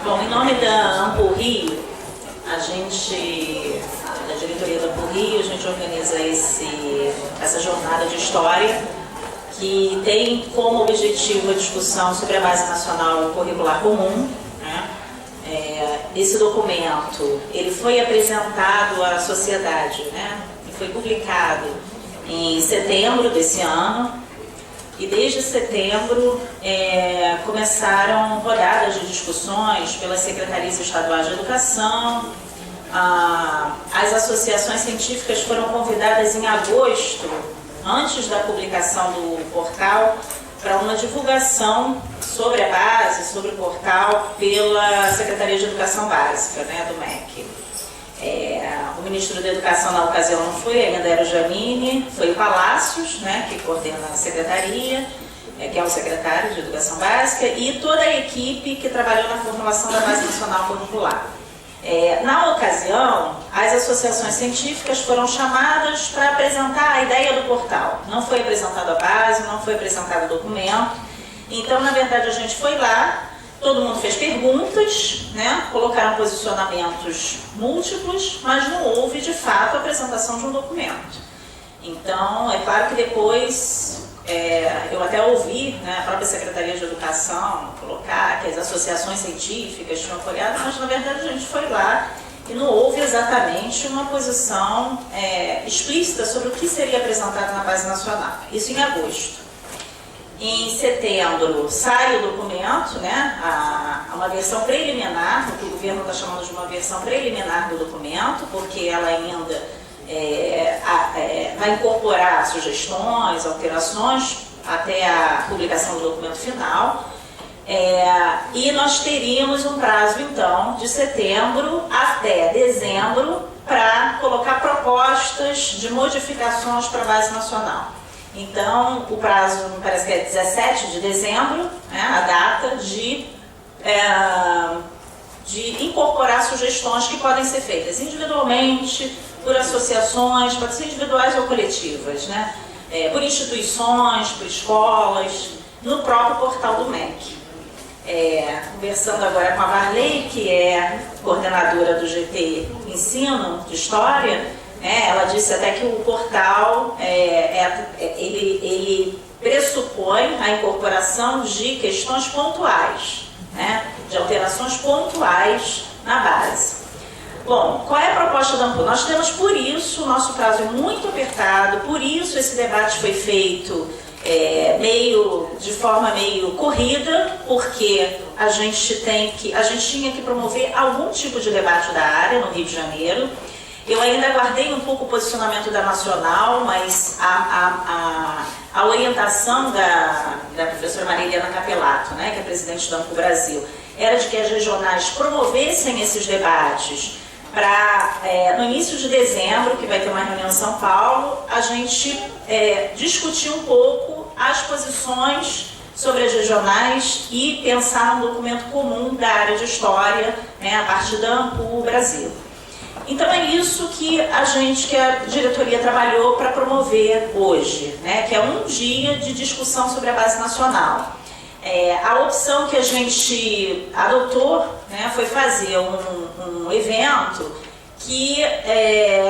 Bom, em nome da Ampul Rio, a gente, da diretoria da Ampul Rio, a gente organiza essa jornada de história que tem como objetivo a discussão sobre a Base Nacional Curricular Comum, né? Esse documento, ele foi apresentado à sociedade, né? E foi publicado em setembro desse ano. E desde setembro começaram rodadas de discussões pelas secretarias estaduais de educação. As associações científicas foram convidadas em agosto, antes da publicação do portal, para uma divulgação sobre a base, sobre o portal, pela Secretaria de Educação Básica, né, do MEC. O ministro da Educação na ocasião não foi, ainda era o Jamine, foi o Palácios, né, que coordena a secretaria, que é o secretário de Educação Básica, e toda a equipe que trabalhou na formulação da Base Nacional Curricular. Na ocasião, as associações científicas foram chamadas para apresentar a ideia do portal. Não foi apresentado a base, não foi apresentado o documento. Então, na verdade, a gente foi lá. Todo mundo fez perguntas, né? Colocaram posicionamentos múltiplos, mas não houve, de fato, a apresentação de um documento. Então, é claro que depois, eu até ouvi, né, a própria Secretaria de Educação colocar que as associações científicas tinham apoiado, mas, na verdade, a gente foi lá e não houve exatamente uma posição explícita sobre o que seria apresentado na Base Nacional. Isso em agosto. Em setembro sai o documento, né, uma versão preliminar, o que o governo está chamando de uma versão preliminar do documento, porque ela ainda vai incorporar sugestões, alterações, até a publicação do documento final. E nós teríamos um prazo, então, de setembro até dezembro para colocar propostas de modificações para a Base Nacional. Então, o prazo, me parece que é 17 de dezembro, né, a data de incorporar sugestões que podem ser feitas individualmente, por associações, pode ser individuais ou coletivas, né, por instituições, por escolas, no próprio portal do MEC. Conversando agora com a Varley, que é coordenadora do GT Ensino de História, ela disse até que o portal ele pressupõe a incorporação de questões pontuais, né, de alterações pontuais na base. Bom, qual é a proposta da Ampul? Nós temos, por isso, o nosso prazo é muito apertado, por isso esse debate foi feito de forma meio corrida, porque a gente tinha que promover algum tipo de debate da área no Rio de Janeiro. Eu ainda aguardei um pouco o posicionamento da Nacional, mas a orientação da professora Maria Helena Capelato, né, que é presidente da Ampul Brasil, era de que as regionais promovessem esses debates para, no início de dezembro, que vai ter uma reunião em São Paulo, a gente discutir um pouco as posições sobre as regionais e pensar num documento comum da área de história, né, a partir da Ampul Brasil. Então é isso que a diretoria trabalhou para promover hoje, né, que é um dia de discussão sobre a Base Nacional. A opção que a gente adotou, né, foi fazer um evento que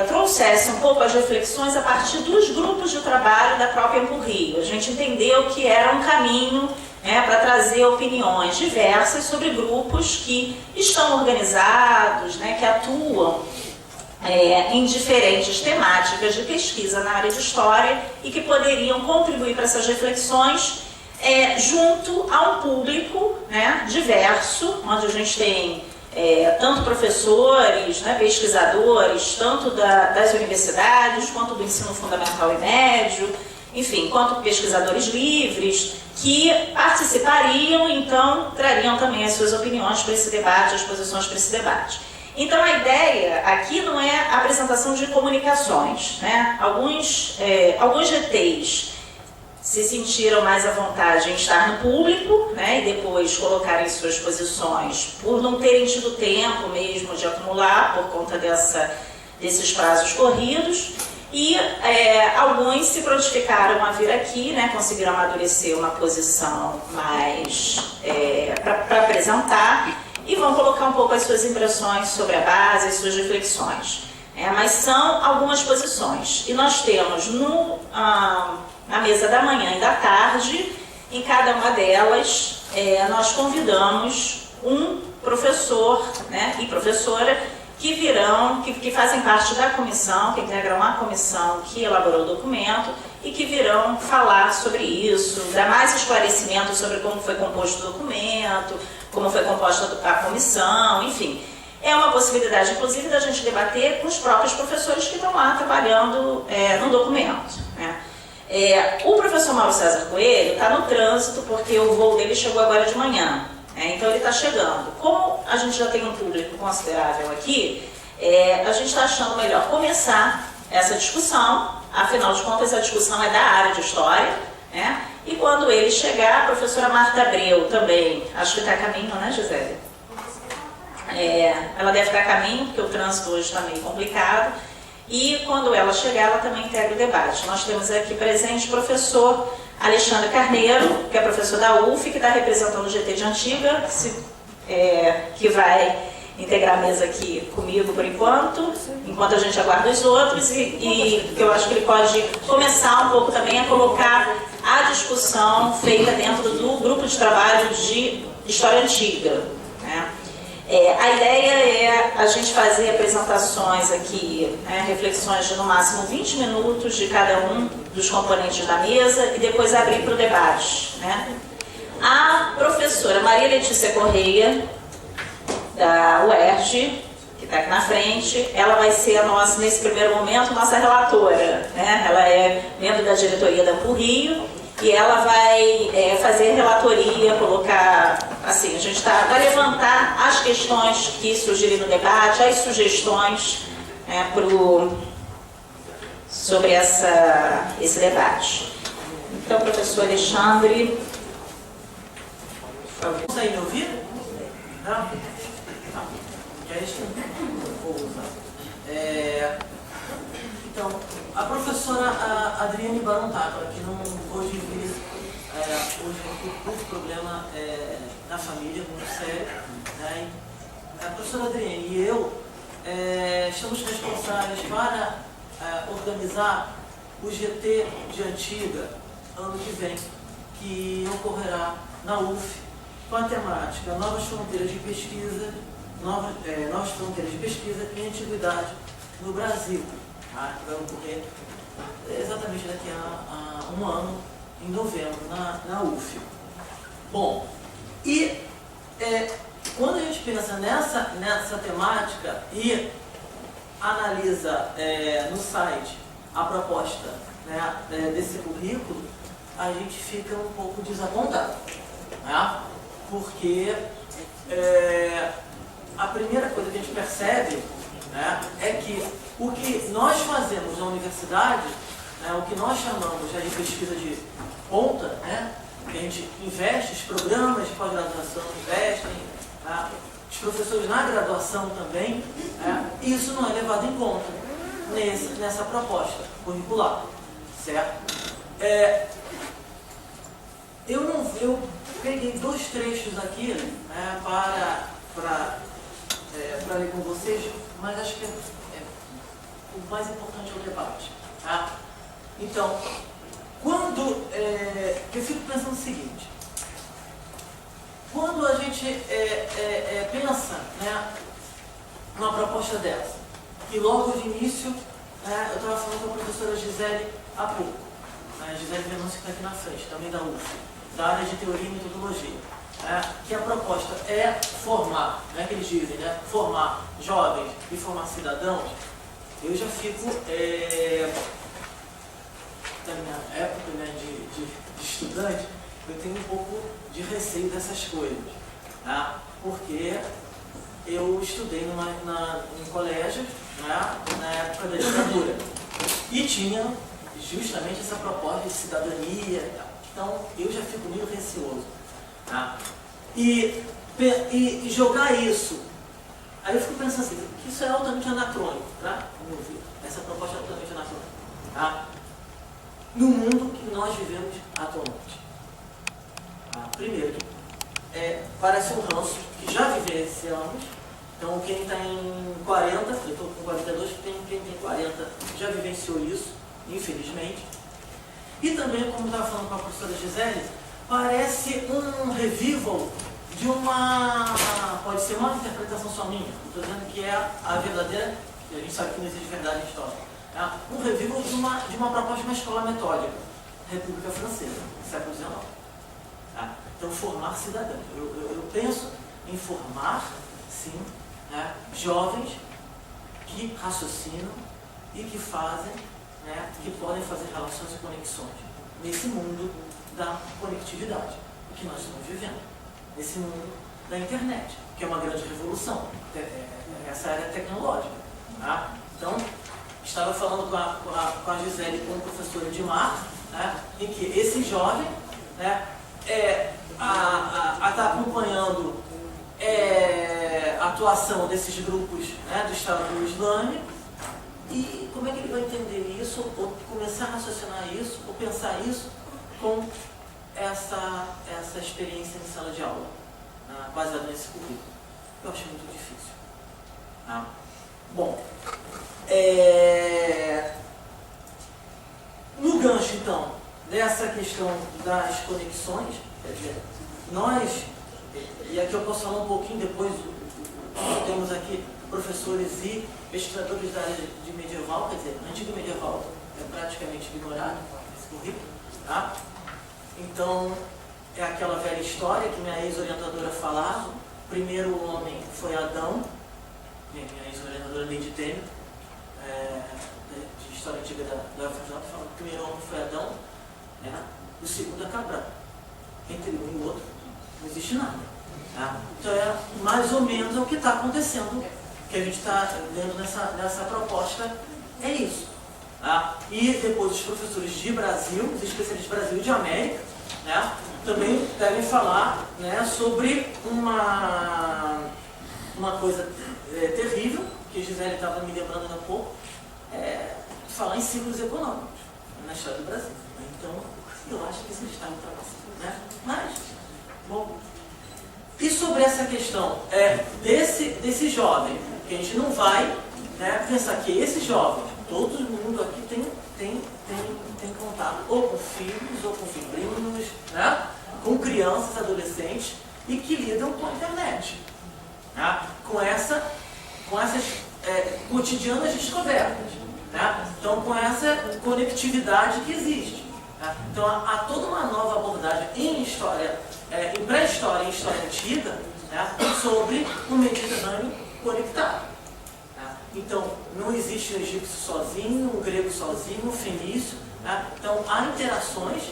trouxesse um pouco as reflexões a partir dos grupos de trabalho da própria Ampul Rio. A gente entendeu que era um caminho, né, para trazer opiniões diversas sobre grupos que estão organizados, né, que atuam em diferentes temáticas de pesquisa na área de história e que poderiam contribuir para essas reflexões junto a um público, né, diverso, onde a gente tem tanto professores, né, pesquisadores, tanto das universidades, quanto do ensino fundamental e médio, enfim, quanto pesquisadores livres, que participariam e então trariam também as suas opiniões para esse debate, as posições para esse debate. Então a ideia aqui não é a apresentação de comunicações, né? Alguns GTs se sentiram mais à vontade em estar no público, né, e depois colocarem suas posições por não terem tido tempo mesmo de acumular por conta desses prazos corridos. E alguns se prontificaram a vir aqui, né, conseguiram amadurecer uma posição mais para apresentar. e vão colocar um pouco as suas impressões sobre a base, as suas reflexões. Mas são algumas posições. E nós temos na mesa da manhã e da tarde, em cada uma delas, nós convidamos um professor, né, e professora que fazem parte da comissão, que integram a comissão que elaborou o documento e que virão falar sobre isso, dar mais esclarecimentos sobre como foi composto o documento, como foi composta a comissão, enfim. É uma possibilidade, inclusive, da gente debater com os próprios professores que estão lá trabalhando no documento, né? O professor Mauro César Coelho está no trânsito porque o voo dele chegou agora de manhã. Então ele está chegando. Como a gente já tem um público considerável aqui, a gente está achando melhor começar essa discussão, afinal de contas a discussão é da área de História, né? E quando ele chegar, a professora Marta Abreu também, acho que está a caminho, né, Gisele? Ela deve estar a caminho, porque o trânsito hoje está meio complicado, e quando ela chegar, ela também integra o debate. Nós temos aqui presente o professor Alexandre Carneiro, que é professor da UF, que está representando o GT de Antiga, que vai integrar a mesa aqui comigo por enquanto a gente aguarda os outros, e eu acho que ele pode começar um pouco também a colocar a discussão feita dentro do grupo de trabalho de História Antiga, né? A ideia é a gente fazer apresentações aqui, reflexões de no máximo 20 minutos de cada um dos componentes da mesa e depois abrir para o debate, né? A professora Maria Letícia Correia, da UERJ, que está aqui na frente, ela vai ser nesse primeiro momento, nossa relatora, né? Ela é membro da diretoria da Ampul Rio e ela vai fazer relatoria, colocar, assim, a gente vai levantar as questões que surgirem no debate, as sugestões sobre esse debate. Então, professor Alexandre, por favor. Consegue me ouvir? Não? É isso que eu vou usar. Então, a professora Adriane Barontato, que não hoje vir hoje por problema na família, muito sério, né? A professora Adriane e eu estamos responsáveis para organizar o GT de Antiga ano que vem, que ocorrerá na UF, com a temática Novas Fronteiras de Pesquisa, Novas Fronteiras de Pesquisa e Antiguidade no Brasil. Vai ocorrer exatamente daqui a um ano, em novembro, na UF. Bom, e quando a gente pensa nessa temática e analisa no site a proposta, né, desse currículo, a gente fica um pouco desapontado, né? Porque a primeira coisa que a gente percebe, né, é que o que nós fazemos na universidade, né, o que nós chamamos de pesquisa de ponta, né, que a gente investe, os programas de pós-graduação investem, né, os professores na graduação também, né, isso não é levado em conta nessa proposta curricular, certo? Eu peguei dois trechos aqui, né, para ler com vocês, mas acho que o mais importante é o debate. Tá? Então, eu fico pensando o seguinte: quando a gente pensa, né, numa proposta dessa, e logo de início, eu estava falando com a professora Gisele há pouco, a Gisele Venâncio, que está aqui na frente, também da UF, da área de teoria e metodologia, que a proposta é formar, né, que eles dizem, né, formar jovens e formar cidadãos. Eu já fico, da minha época, né, de estudante, eu tenho um pouco de receio dessas coisas, tá? Porque eu estudei em colégio, né, na época da ditadura, e tinha justamente essa proposta de cidadania e tal. Então eu já fico meio receoso, tá? E jogar isso, aí eu fico pensando assim, que isso é altamente anacrônico, tá? Essa proposta é altamente anacrônica, tá? No mundo que nós vivemos atualmente. Primeiro, parece um ranço que já vivenciamos. Então, quem está em 40, eu estou com 42, quem tem 40 já vivenciou isso, infelizmente. E também, como estava falando com a professora Gisele, parece um revival de pode ser uma interpretação só minha, estou dizendo que é a verdadeira, e a gente sabe que não existe verdade histórica, um revival de uma proposta de uma escola metódica, República Francesa, século XIX. Então, formar cidadãos. Eu penso em formar, sim, jovens que raciocinam e que fazem, que podem fazer relações e conexões nesse mundo da conectividade que nós estamos vivendo, nesse mundo da internet, que é uma grande revolução, essa área tecnológica. Então, estava falando com a Gisele, com o professor Edmar, em que esse jovem está acompanhando a atuação desses grupos do Estado Islâmico, e como é que ele vai entender isso, ou começar a raciocinar isso, ou pensar isso com essa experiência em sala de aula, baseada nesse currículo? Eu acho muito difícil. Bom, no gancho, então, dessa questão das conexões, quer dizer, nós, e aqui eu posso falar um pouquinho depois, temos aqui professores e pesquisadores da área de medieval, quer dizer, antigo medieval é praticamente ignorado nesse currículo, Então, é aquela velha história que minha ex-orientadora falava: o primeiro homem foi Adão, minha ex-orientadora Neide Temer, de História Antiga da UFRJ, fala que o primeiro homem foi Adão, o segundo é Cabral. Entre um e o outro não existe nada. Então é mais ou menos o que está acontecendo, que a gente está vendo nessa proposta, é isso. E depois os professores de Brasil, os especialistas de Brasil e de América, também devem falar sobre uma coisa terrível, que a Gisele estava me lembrando há pouco, falar em ciclos econômicos na história do Brasil. Então, eu acho que isso está ultrapassado. Mas, bom, e sobre essa questão desse jovem, que a gente não vai pensar que esse jovem, todo mundo aqui tem contato ou com filhos, ou com sobrinhos, com crianças, adolescentes, e que lidam com a internet, com essas cotidianas descobertas, então com essa conectividade que existe. Então há toda uma nova abordagem em história, em pré-história e história antiga, sobre o Mediterrâneo conectado. Então não existe um egípcio sozinho, um grego sozinho, um fenício. Então há interações,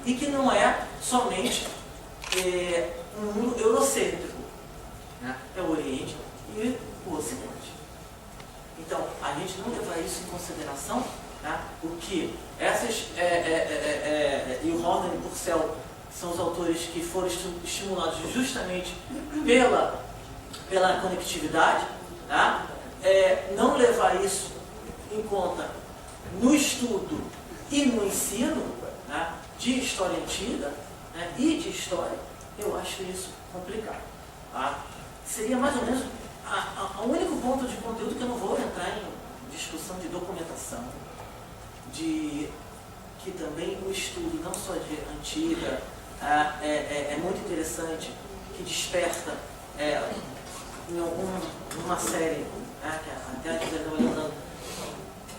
e que não é somente um mundo eurocêntrico, é o Oriente e o Ocidente. Então a gente não levar isso em consideração, porque essas e o Horden e Purcell são os autores que foram estimulados justamente pela conectividade, não levar isso em conta no estudo e no ensino de história antiga e de história, eu acho isso complicado. Seria mais ou menos o único ponto de conteúdo que eu não vou entrar em discussão de documentação, que também o estudo não só de antiga é muito interessante, que desperta uma série, que até a gente estava lembrando,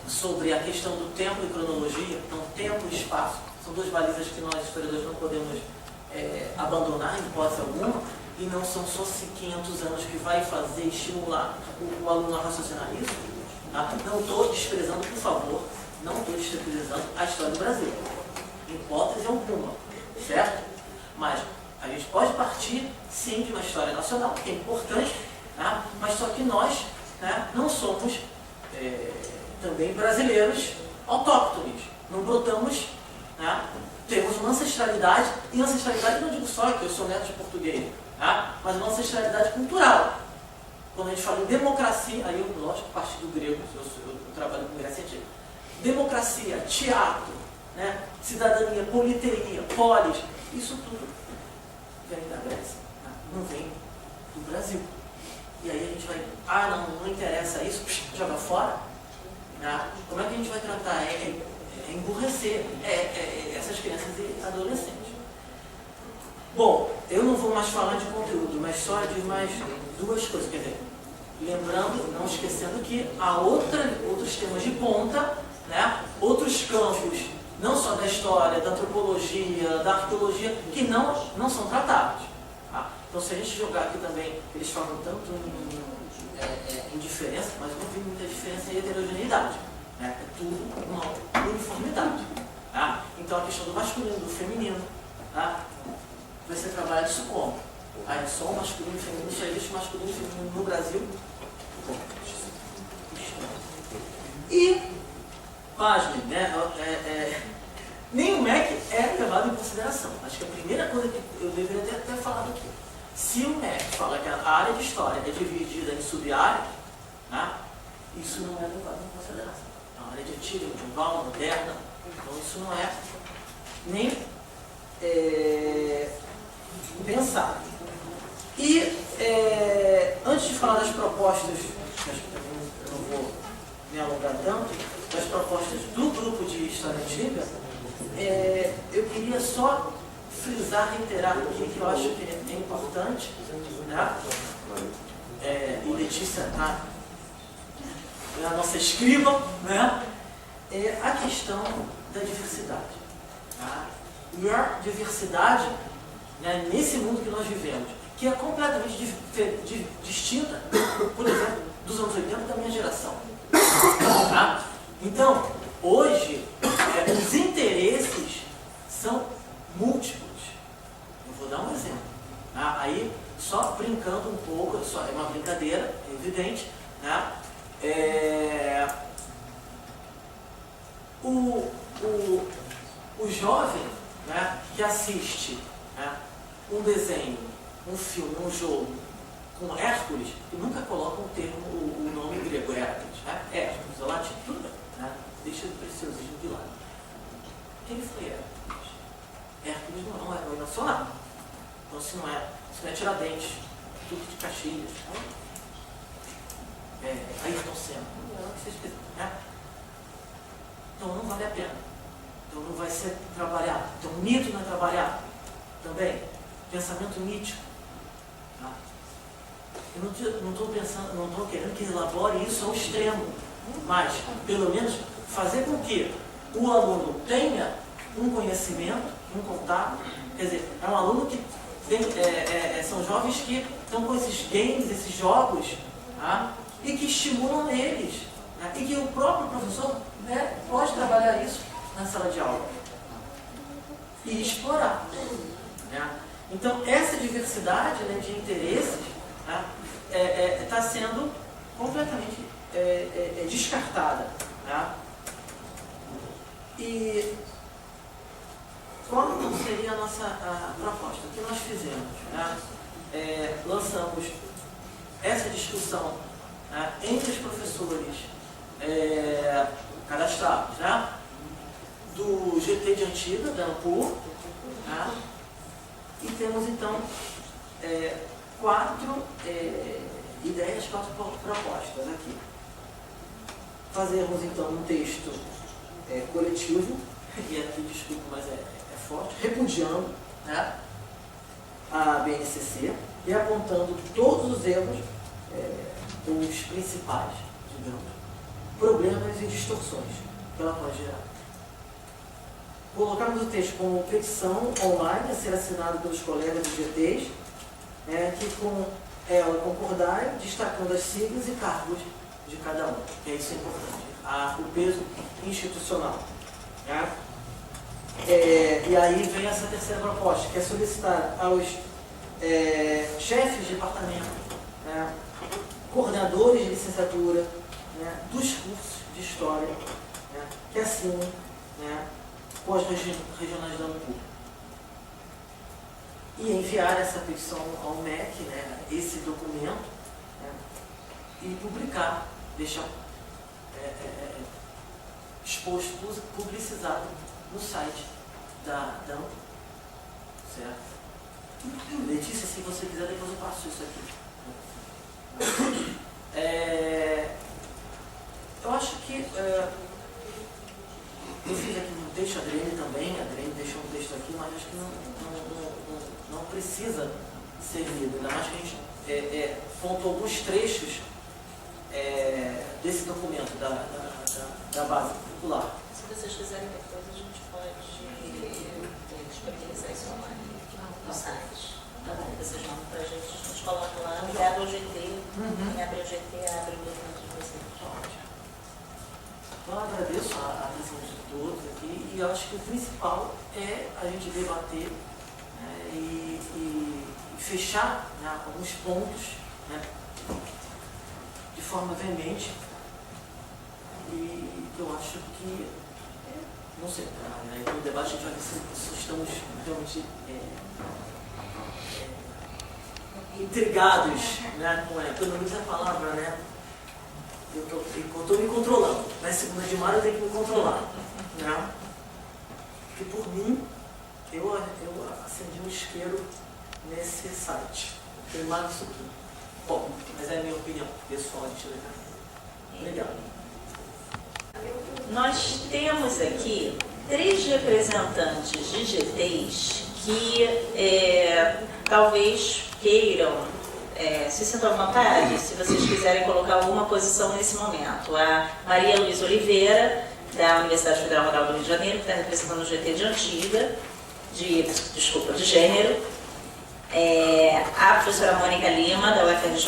sobre a questão do tempo e cronologia. Então, tempo e espaço são duas balizas que nós, historiadores, não podemos abandonar em hipótese alguma, e não são só 500 anos que vai fazer, estimular o aluno a raciocinar isso. Não estou desprezando, por favor, não estou desprezando a história do Brasil, em hipótese alguma, certo? Mas a gente pode partir, sim, de uma história nacional, que é importante, mas só que nós não somos também brasileiros autóctones, não brotamos, temos uma ancestralidade, e ancestralidade não digo só que eu sou neto de português, mas uma ancestralidade cultural. Quando a gente fala em democracia, aí eu, lógico, parti do grego, eu trabalho com Grécia Antiga. Democracia, teatro, cidadania, politeia, polis, isso tudo vem da Grécia, né? Não vem do Brasil. E aí a gente vai, não interessa isso, joga fora. Né? Como é que a gente vai tratar? Emburrecer essas crianças e adolescentes. Bom, eu não vou mais falar de conteúdo, mas só de mais duas coisas. Quer dizer, lembrando, não esquecendo que há outros temas de ponta, né? Outros campos, não só da história, da antropologia, da arqueologia, que não são tratados. Tá? Então, se a gente jogar aqui também, eles falam tanto em diferença, mas não vi muita diferença em heterogeneidade. Né? É tudo uma uniformidade. Tá? Então, a questão do masculino e do feminino, tá? Vai ser trabalhado isso como? É só o masculino e feminino, só existe masculino e feminino no Brasil. E, pasmem, né? Nem o MEC é levado em consideração. Acho que a primeira coisa que eu deveria ter até falado aqui. Se o MEC fala que a área de história é dividida em sub-áreas, né? Isso não é levado em consideração. É uma área de antiga, medieval, moderna. Então isso não é nem pensado. E antes de falar das propostas, acho que também eu não vou me alongar tanto, das propostas do grupo de História Antiga, eu queria só frisar, reiterar aqui que eu acho que é importante, né? E Letícia está a nossa escriba, né? É a questão da diversidade. Tá? E a diversidade, né, nesse mundo que nós vivemos, que é completamente distinta, por exemplo, dos anos 80 da minha geração. Tá? Então, hoje, os interesses são múltiplos. Eu vou dar um exemplo. Tá? Aí, só brincando um pouco, é uma brincadeira, é evidente, né? O jovem, né, que assiste, né, um desenho, um filme, um jogo com Hércules, que nunca coloca o nome grego, Hércules, né? Hércules, o latim, tudo bem, né? Deixa o preciosismo de lado. Quem foi Hércules? Hércules não é herói nacional. Então, se não é Tiradentes, Duque de Caxias, Ayrton Senna, não é o que vocês quiserem, né? Então não vale a pena. Então não vai ser trabalhado. Então mito não é trabalhado. Também, pensamento mítico. Tá? Eu não estou querendo que elabore isso ao extremo, mas pelo menos fazer com que o aluno tenha um conhecimento, um contato. Quer dizer, é um aluno que são jovens que estão com esses games, esses jogos, tá? E que estimulam eles, né? E que o próprio professor, né, pode trabalhar isso na sala de aula e explorar, né? Então essa diversidade, né, de interesses, né, está sendo completamente descartada, né? E qual então seria a nossa proposta? O que nós fizemos? Né? Lançamos essa discussão, né, entre os professores cadastrados, né, do GT de Antiga, da ANPUR, né, e temos então 4 ideias, 4 propostas aqui. Fazermos então um texto coletivo, e aqui, desculpa, mas é forte, repudiando, né, a BNCC e apontando todos os erros, os principais, digamos, problemas e distorções que ela pode gerar. Colocamos o texto como petição online a ser assinado pelos colegas dos GTs, que com ela concordarem, destacando as siglas e cargos de cada um, que isso é importante, o peso institucional. Né? E aí vem essa terceira proposta, que é solicitar aos chefes de departamento, né, coordenadores de licenciatura, né, dos cursos de história, né, que assinem, né, com as regionais da ANPUR. E enviar essa petição ao MEC, né, esse documento, né, e publicar, deixar exposto, publicizado no site da ANPUR, certo? Letícia, se você quiser, depois eu passo isso aqui. Eu acho que eu fiz aqui um texto, a Adriane também, a Adriane deixou um texto aqui, mas acho que não precisa ser lido, ainda mais que a gente pontuou alguns trechos desse documento da base curricular. Se vocês quiserem depois, a gente pode disponibilizar isso online no site. Tá bom? Vocês mandam pra gente, a gente coloca lá, abre o GT, quem abre o GT, abre o documento de vocês. Então, eu agradeço a atenção de todos aqui e eu acho que o principal é a gente debater e fechar, né, alguns pontos, né, de forma veemente, e eu acho que, não sei, no debate a gente vai ver se estamos realmente intrigados, né, com pelo menos a palavra, né? Eu estou me controlando. Na segunda de maio eu tenho que me controlar. Né? Porque por mim, eu acendi um isqueiro nesse site. Queimado isso tudo. Bom, mas é a minha opinião pessoal de legal. Legal. Nós temos aqui 3 representantes de GTs que talvez queiram se sintam à vontade, se vocês quiserem colocar alguma posição nesse momento. A Maria Luísa Oliveira, da Universidade Federal Rural do Rio de Janeiro, que está representando o GT de Antiga, de Gênero. A professora Mônica Lima, da UFRJ,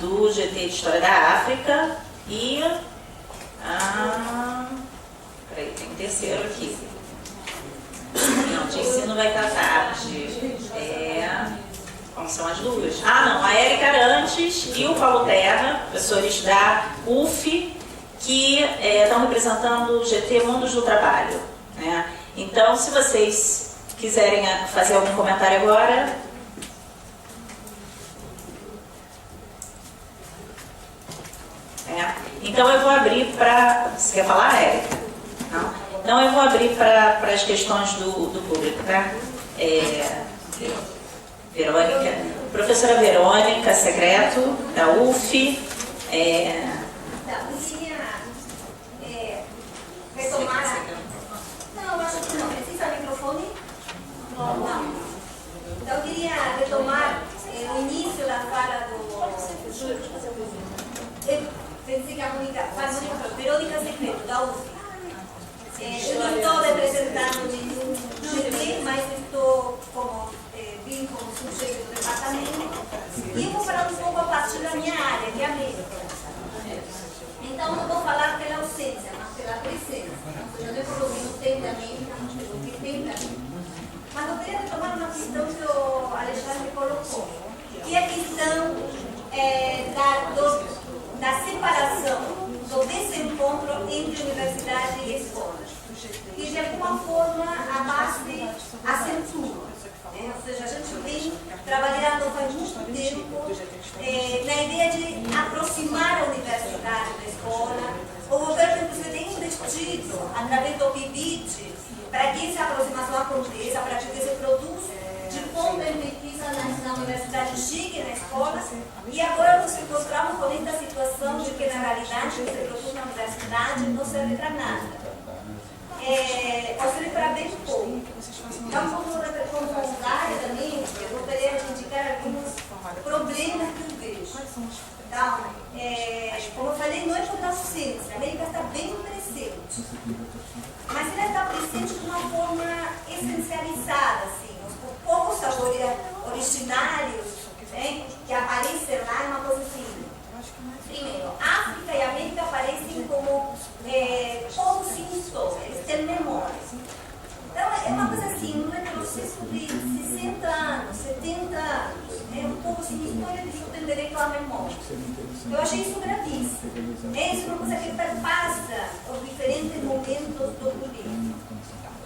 do GT de História da África. E peraí, tem um terceiro aqui. Não, de ensino vai estar tarde. Como são as duas? A Érica Arantes e o Paulo Terra, professores da UF, que estão representando o GT Mundos do Trabalho. Né? Então, se vocês quiserem fazer algum comentário agora. Então, eu vou abrir para... Você quer falar, Érica? Não? Então, eu vou abrir para as questões do público, tá? Professora Verônica Secreto, da UF. Retomar. Não, acho que não. Precisa microfone? Não. Então, eu queria retomar o início da fala do professor. Verônica Secreto, da UF. Eu não estou representando nenhum GT, mas estou vim como sujeito do departamento e eu vou falar um pouco a partir da minha área, que é a médica. Então, não vou falar pela ausência, mas pela presença. Eu não coloquei no tempo da médica, não coloquei tempo da médica. Mas eu queria retomar uma questão que o Alexandre colocou, que é a questão da separação, do desencontro entre universidade e escola, que de alguma forma a base acentua. Ou seja, a gente vem trabalhando faz muito tempo na ideia de aproximar a universidade da escola. O governo, inclusive, tem investido através do PIBIT para que essa aproximação aconteça, para que esse produto de ponta em pesquisa na universidade chegue na escola. E agora nos encontramos com esta situação de que, na realidade, esse produto na universidade não serve para nada. Ou serve para bem pouco. Então, como área também, eu gostaria de indicar alguns problemas que eu vejo. Então, como eu falei, não é por ausência, a América está bem presente. Mas ela está presente de uma forma essencializada, assim, os poucos sabores originários que aparecem lá, é uma coisa assim. Primeiro, África e América aparecem como povos sem história, eles têm memória. Então, é uma coisa assim, um retrocesso de 60 anos, 70 anos. Um povo sem história que não tem direito à memória. Eu achei isso gravíssimo. Isso é uma coisa que perpassa os diferentes momentos do turismo.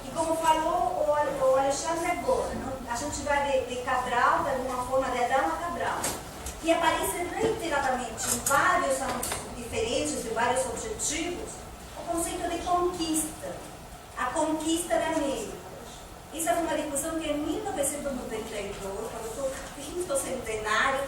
E como falou o Alexandre agora, a gente vai de Cabral, de alguma forma, de Adão a Cabral. E aparece reiteradamente em vários âmbitos diferentes, de vários objetivos, o conceito de conquista. A conquista da América. Isso foi uma discussão que em 1992, quando o quinto centenário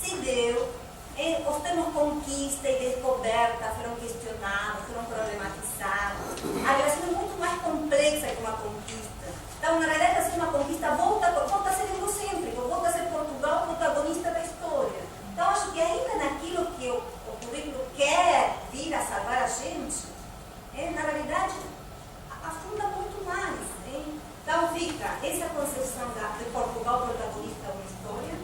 se deu, os termos conquista e descoberta foram questionados, foram problematizados. A relação é muito mais complexa que uma conquista. Então, na realidade, assim, uma conquista volta a ser egocêntrico, volta a ser Portugal protagonista da história. Então, acho que ainda naquilo que o currículo quer vir a salvar a gente, na realidade, afunda muito mais. Então, fica essa concepção de Portugal protagonista da história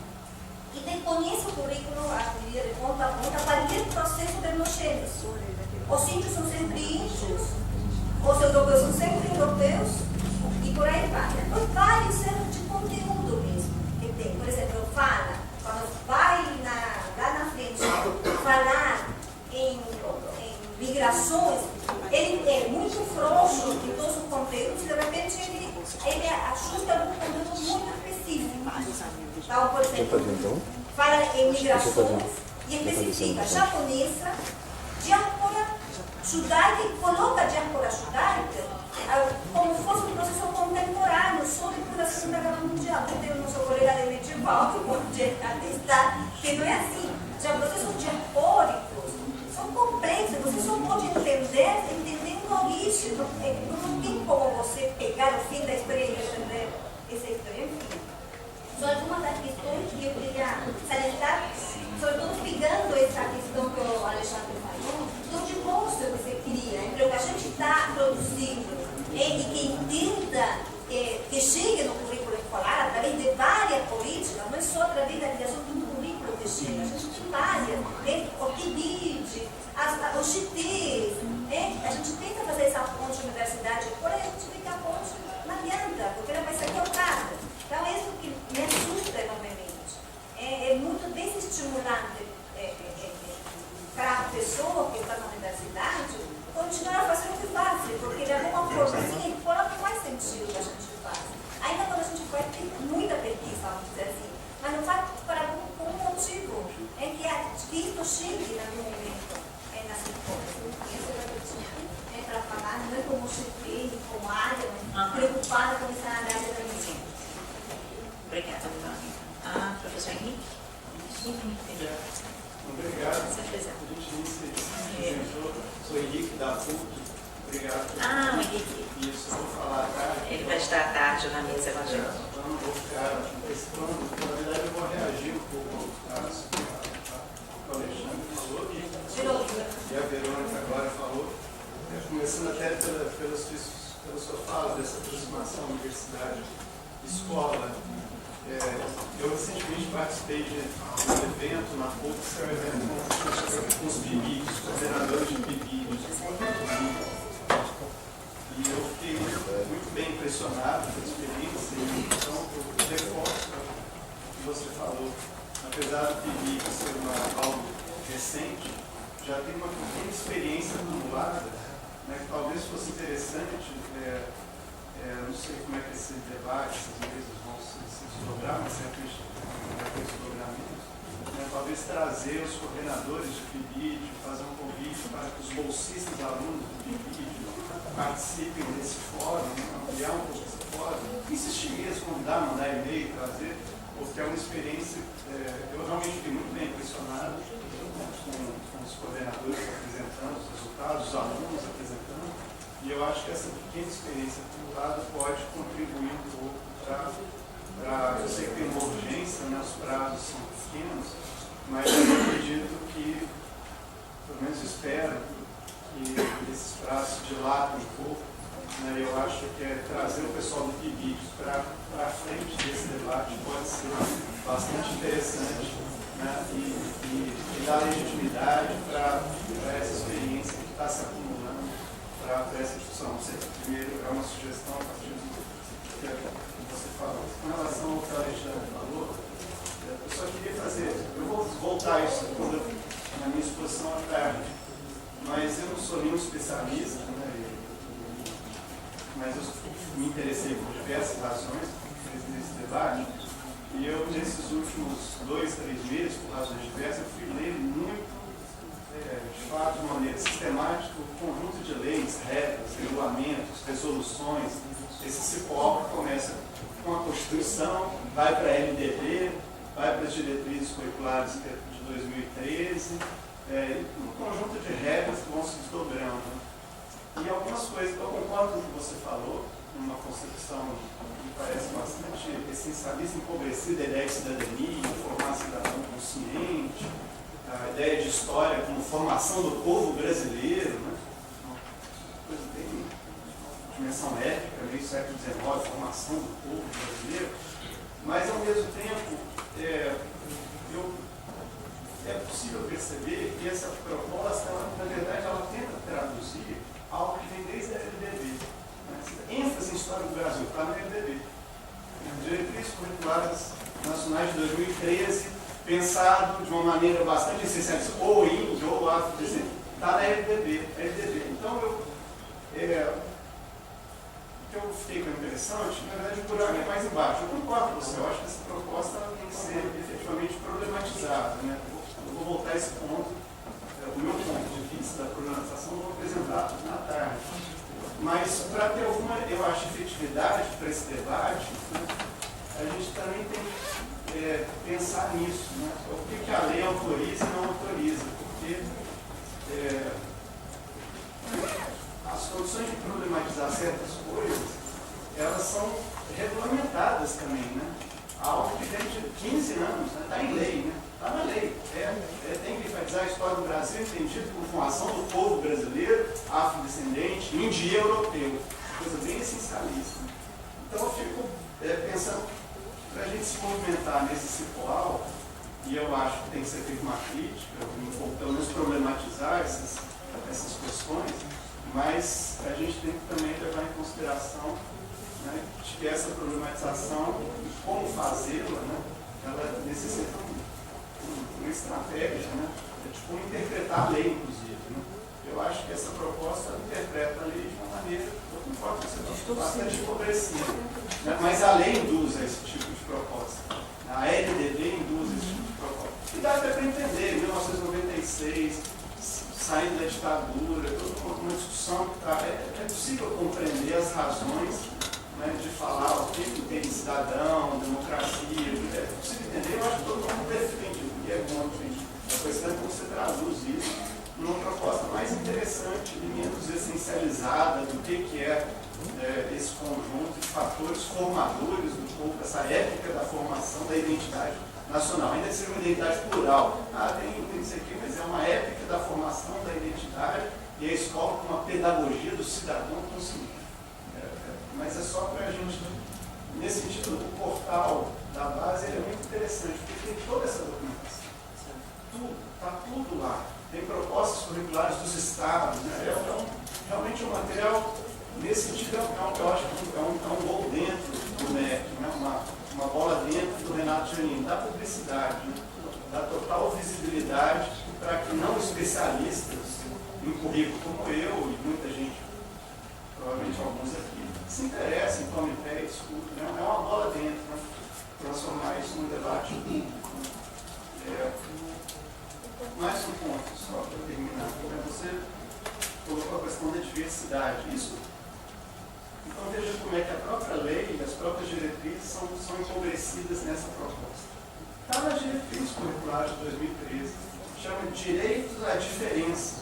e desconhece o currículo, acho que de ponta a ponta, qualquer processo demogênico. Os índios são sempre índios, os europeus são sempre europeus, e por aí vai. Depois, vários erros de conteúdo mesmo que tem. Por exemplo, quando vai lá na frente falar em migrações, ele é muito frouxo em todos os conteúdos, de repente ele ajusta algum conteúdo muito específico. Então, por exemplo, fala em migrações e especifica japonesa, diáspora judaica, e coloca a diáspora judaica como fosse um processo contemporâneo, sobretudo a Segunda Guerra Mundial. Tem o nosso colega de medieval que pode atestar que não é assim. Já processos diaspóricos são complexos, você só pode entender entendendo a origem. Não tem como você pegar o fim da história e entender essa história. Enfim, são algumas das questões que eu queria salientar, sobretudo pegando essa questão que o Alexandre falou, do divórcio que você cria entre o que a gente está produzindo e que tenta que chegue no currículo escolar através de várias políticas, não é só através da criação de um currículo que chega, a gente tem várias, o PIBID, os GTs, a gente tenta fazer essa ponte universidade, porém a gente vê que a ponte não adianta, porque ela vai ser cortada. Então é isso que me assusta enormemente. É muito desestimulante para a pessoa que está na universidade continuar a fazer o que faz, porque de alguma forma assim, fora não faz sentido o que a gente faz. Ainda quando a gente faz, tem muita pesquisa, vamos dizer assim, mas não faz por algum motivo, que isso chegue em algum momento nas escolas. Isso é o que eu para falar, não é como chefe, como área, mas preocupada com essa área da medicina. Obrigada, professor Henrique? Obrigado. A gente sou Henrique da PUC. Obrigado. O Henrique. Isso, eu vou falar à tarde. Ele vai estar à tarde na mesa com a gente. Então, não vou ficar antecipando. Na verdade, eu vou reagir um pouco ao que o Alexandre falou e a Verônica agora falou. Começando até pela sua fala dessa aproximação universidade-escola. Eu recentemente participei de um evento na PUC, que é um evento com os PIBIDs, coordenadores de PIBIDs. E eu fiquei muito bem impressionado com a experiência. Então, eu reforço o que você falou. Apesar do PIBID ser algo recente, já tem uma pequena experiência acumulada, né, que talvez fosse interessante. Não sei como é que esse debate, essas mesas vão se desdobrar, mas sempre vai ter desdobramento. Talvez trazer os coordenadores de PIBID, fazer um convite para que os bolsistas alunos do PIBID participem desse fórum, ampliar um pouco esse fórum, insistir mesmo, convidar, mandar e-mail, trazer, porque é uma experiência, eu realmente fiquei muito bem impressionado com os coordenadores apresentando os resultados, os alunos apresentando. E eu acho que essa pequena experiência acumulada pode contribuir um pouco para. Eu sei que tem uma urgência, né, os prazos são pequenos, mas eu acredito que, pelo menos espero, que esses prazos dilatem um pouco. Né, eu acho que trazer o pessoal do PIBID para frente desse debate pode ser bastante interessante, né, e dar legitimidade para essa experiência que está se acumulando para essa discussão. Primeiro, é uma sugestão a partir do que você falou. Com relação ao que a Alexandre falou, eu só queria fazer, eu vou voltar isso na minha exposição à tarde, mas eu não sou nenhum especialista, né, mas eu me interessei por diversas razões nesse debate, e eu, nesses últimos 2, 3 meses, por razões diversas, eu fui ler muito, de fato, de maneira sistemática, o conjunto de leis, regras, regulamentos, resoluções esse cipó começa com a Constituição, vai para a LDB, vai para as diretrizes curriculares de 2013, um conjunto de regras que vão se desdobrando. E algumas coisas, eu concordo com o que você falou, uma concepção que me parece bastante essencialista, empobrecida, a ideia de cidadania, formar cidadão consciente, a ideia de história como formação do povo brasileiro, né? Uma coisa bem de dimensão épica, meio século XIX, formação do povo brasileiro, mas ao mesmo tempo é possível perceber que essa proposta, na verdade, ela tenta traduzir algo que vem desde a LDB. ênfase em história do Brasil, está na LDB. Diretrizes curriculares nacionais de 2013, pensado de uma maneira bastante essencialista, ou índio, ou afrodescendente, está na LDB. Então, o que eu fiquei com interessante, na verdade, o buraco é mais embaixo. Eu concordo com você, eu acho que essa proposta tem que ser efetivamente problematizada. Né? Eu vou voltar a esse ponto, o meu ponto de vista da problematização, eu vou apresentar na tarde. Mas, para ter alguma, eu acho, efetividade para esse debate, né, a gente também tem que pensar nisso. Né? O que a lei autoriza e não autoriza. Porque as condições de problematizar certas coisas, elas são regulamentadas também. Né? Algo que tem de 15 anos, está em lei. Né? Está na lei. Tem que enfatizar a história do Brasil, entendido como formação do povo brasileiro, afrodescendente, índio e europeu. Coisa bem essencialista. Então eu fico pensando, para a gente se movimentar nesse ciclo, e eu acho que tem que ser feita uma crítica, ou pelo menos problematizar essas questões, mas a gente tem que também levar em consideração, né, de que essa problematização e como fazê-la, né, ela necessita uma estratégia, né, de como interpretar a lei, inclusive. Né. Eu acho que essa proposta interpreta a lei de uma maneira, eu concordo com você, bastante empobrecida. Né, mas a lei induz a esse tipo de proposta. A LDB induz esse tipo de proposta. E dá até para entender, em 1996, saindo da ditadura, toda uma discussão que é possível compreender as razões, né, de falar o que tem de cidadão, democracia, é possível entender, eu acho que todo mundo defende, e é bom, gente. A questão é como você traduz isso numa proposta mais interessante e menos essencializada do que é esse conjunto de fatores formadores do povo, essa época da formação da identidade nacional. Ainda que seja uma identidade plural. Tem isso aqui, mas é uma época da formação da identidade e a escola com uma pedagogia do cidadão consciente. Mas é só para a gente, nesse sentido, o portal da base é muito interessante, porque tem toda essa documentação. Está tudo lá. Tem propostas curriculares dos estados. Né? Realmente um material, nesse sentido, eu acho que é um gol dentro do MEC, né? Uma bola dentro do Renato Janine, da publicidade, né? Da total visibilidade para que não especialistas em currículo como eu e muita gente, provavelmente alguns aqui, se interessem, tomem pé, escutem. Né? É uma bola dentro, né? Transformar isso num debate público. Mais um ponto, só para terminar. Você colocou a questão da diversidade. Então veja como é que a própria lei e as próprias diretrizes são empobrecidas nessa proposta. Está nas diretrizes curriculares de 2013, chama de direitos à diferença.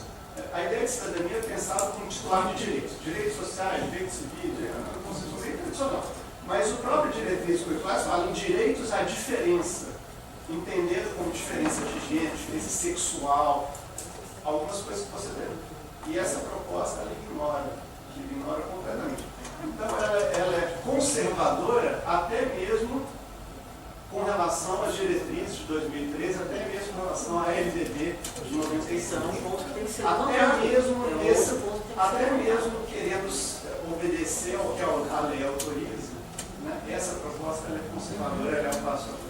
A ideia de cidadania é pensada como titular de direitos sociais, direitos civis, direito tradicional. Mas o próprio diretriz curricular fala em direitos à diferença, entendendo como diferença de gênero, diferença sexual, algumas coisas que você vê. E essa proposta ela ignora completamente. Então ela é conservadora até mesmo com relação às diretrizes de 2013, até mesmo com relação à LDB de 96. Até mesmo querendo obedecer ao que a lei autoriza, né? Essa proposta ela é conservadora, ela é um passo atrás.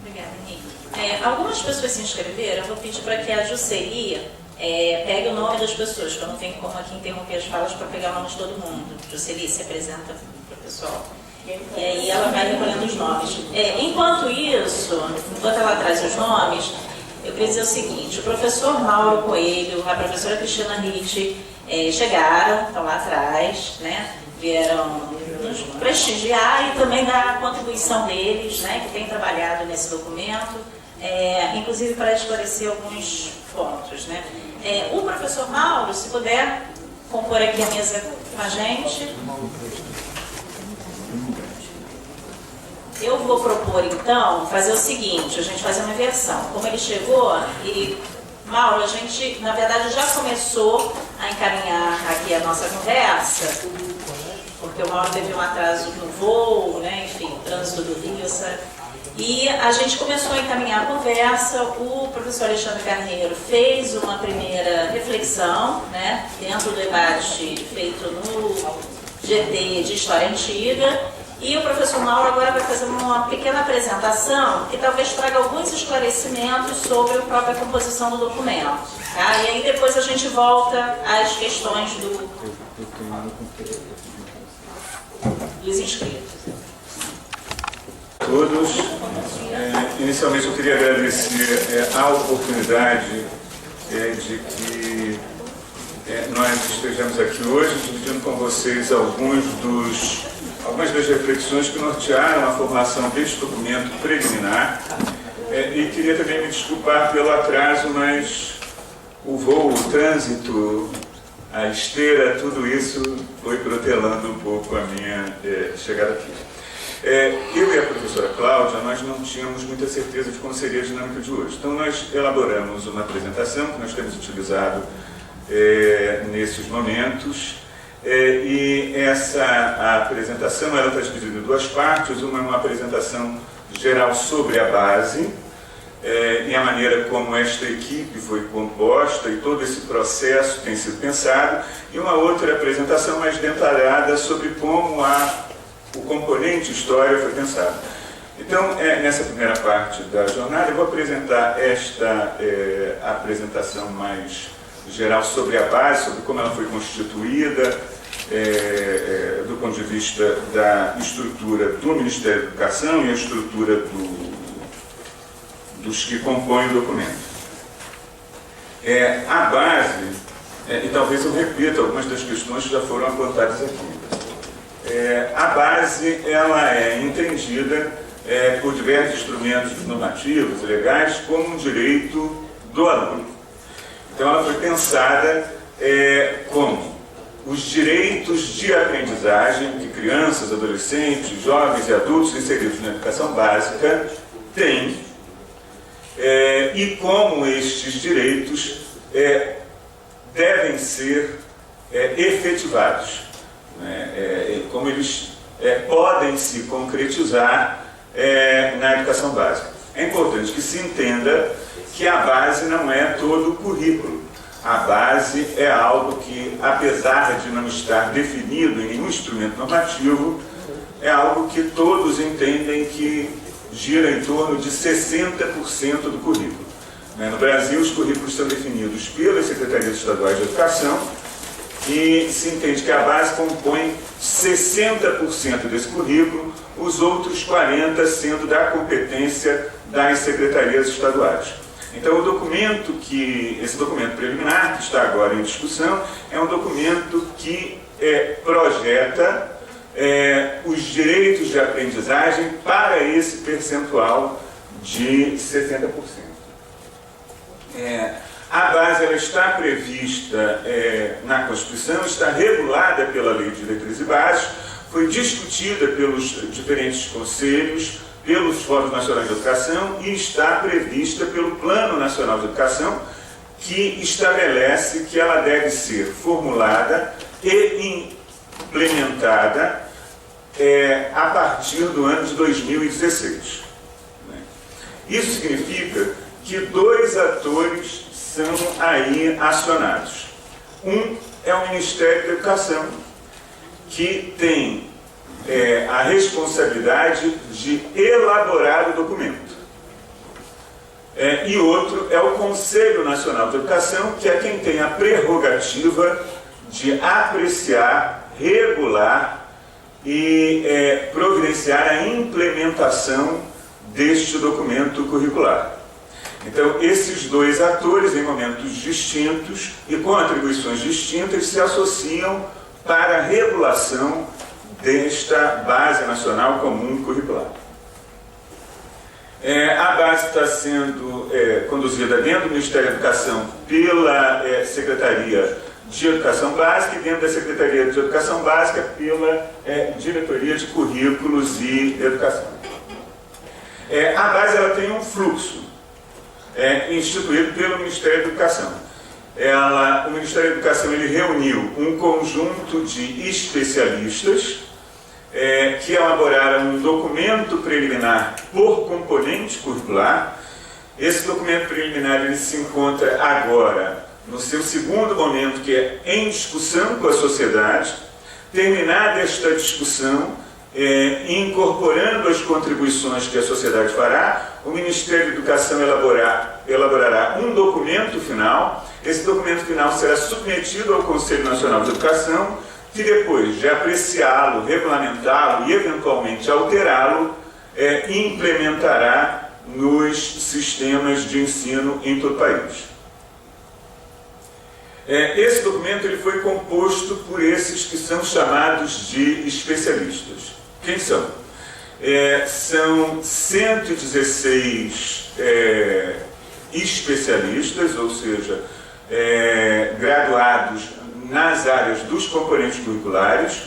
Obrigada, Henrique. Algumas pessoas se inscreveram, eu vou pedir para que a Juscelia pegue o nome das pessoas, que eu não tenho como aqui interromper as falas para pegar o nome de todo mundo. Juscelia, se apresenta para o pessoal. E aí ela vai recolhendo os nomes. Enquanto ela traz os nomes, eu queria dizer o seguinte: o professor Mauro Coelho, a professora Cristina Ritt chegaram, estão lá atrás, né? vieram nos prestigiar e também da contribuição deles, né, que têm trabalhado nesse documento, inclusive para esclarecer alguns pontos, né. O professor Mauro, se puder compor aqui a mesa com a gente. Eu vou propor, então, fazer o seguinte, a gente fazer uma inversão. Como ele chegou, e Mauro, a gente, na verdade, já começou a encaminhar aqui a nossa conversa, porque o Mauro teve um atraso no voo, né, enfim, trânsito do Rio, e a gente começou a encaminhar a conversa. O professor Alexandre Carneiro fez uma primeira reflexão, né, dentro do debate feito no GT de História Antiga, e o professor Mauro agora vai fazer uma pequena apresentação que talvez traga alguns esclarecimentos sobre a própria composição do documento. Tá? E aí depois a gente volta às questões dos inscritos. Todos, inicialmente eu queria agradecer a oportunidade de que nós estejamos aqui hoje dividindo com vocês algumas das reflexões que nortearam a formação deste documento preliminar, e queria também me desculpar pelo atraso, mas o voo, o trânsito, a esteira, tudo isso foi protelando um pouco a minha chegada aqui. Eu e a professora Cláudia, nós não tínhamos muita certeza de como seria a dinâmica de hoje. Então nós elaboramos uma apresentação que nós temos utilizado nesses momentos, e essa apresentação ela está dividida em duas partes. Uma é uma apresentação geral sobre a base, e a maneira como esta equipe foi composta e todo esse processo tem sido pensado, e uma outra apresentação mais detalhada sobre como o componente história foi pensado. Então, nessa primeira parte da jornada, eu vou apresentar esta apresentação mais geral sobre a base, sobre como ela foi constituída, do ponto de vista da estrutura do Ministério da Educação e a estrutura dos que compõem o documento. A base, e talvez eu repita algumas das questões que já foram apontadas aqui. A base ela é entendida por diversos instrumentos normativos e legais como um direito do aluno. Então ela foi pensada como os direitos de aprendizagem que crianças, adolescentes, jovens e adultos inseridos na educação básica têm, e como estes direitos devem ser efetivados, como eles podem se concretizar na educação básica. É importante que se entenda que a base não é todo o currículo. A base é algo que, apesar de não estar definido em nenhum instrumento normativo, é algo que todos entendem que gira em torno de 60% do currículo. No Brasil, os currículos são definidos pelas Secretarias Estaduais de Educação e se entende que a base compõe 60% desse currículo, os outros 40% sendo da competência das Secretarias Estaduais. Então, esse documento preliminar, que está agora em discussão, é um documento que projeta os direitos de aprendizagem para esse percentual de 60%. A base ela está prevista na Constituição, está regulada pela Lei de Diretrizes e Bases, foi discutida pelos diferentes conselhos, pelos Fóruns Nacionais de Educação e está prevista pelo Plano Nacional de Educação, que estabelece que ela deve ser formulada e implementada a partir do ano de 2016. Isso significa que dois atores são aí acionados. Um é o Ministério da Educação, que tem a responsabilidade de elaborar o documento. E outro é o Conselho Nacional de Educação, que é quem tem a prerrogativa de apreciar, regular e providenciar a implementação deste documento curricular. Então, esses dois atores, em momentos distintos e com atribuições distintas, se associam para a regulação desta Base Nacional Comum Curricular. A base está sendo conduzida dentro do Ministério da Educação pela Secretaria de Educação Básica e dentro da Secretaria de Educação Básica pela Diretoria de Currículos e Educação. A base ela tem um fluxo instituído pelo Ministério da Educação. O Ministério da Educação ele reuniu um conjunto de especialistas que elaboraram um documento preliminar por componente curricular. Esse documento preliminar ele se encontra agora no seu segundo momento, que é em discussão com a sociedade. Terminada esta discussão, incorporando as contribuições que a sociedade fará, o Ministério da Educação elaborará um documento final. Esse documento final será submetido ao Conselho Nacional de Educação, que depois de apreciá-lo, regulamentá-lo e eventualmente alterá-lo, implementará nos sistemas de ensino em todo o país. Esse documento ele foi composto por esses que são chamados de especialistas. Quem são? São 116 especialistas, ou seja, graduados nas áreas dos componentes curriculares,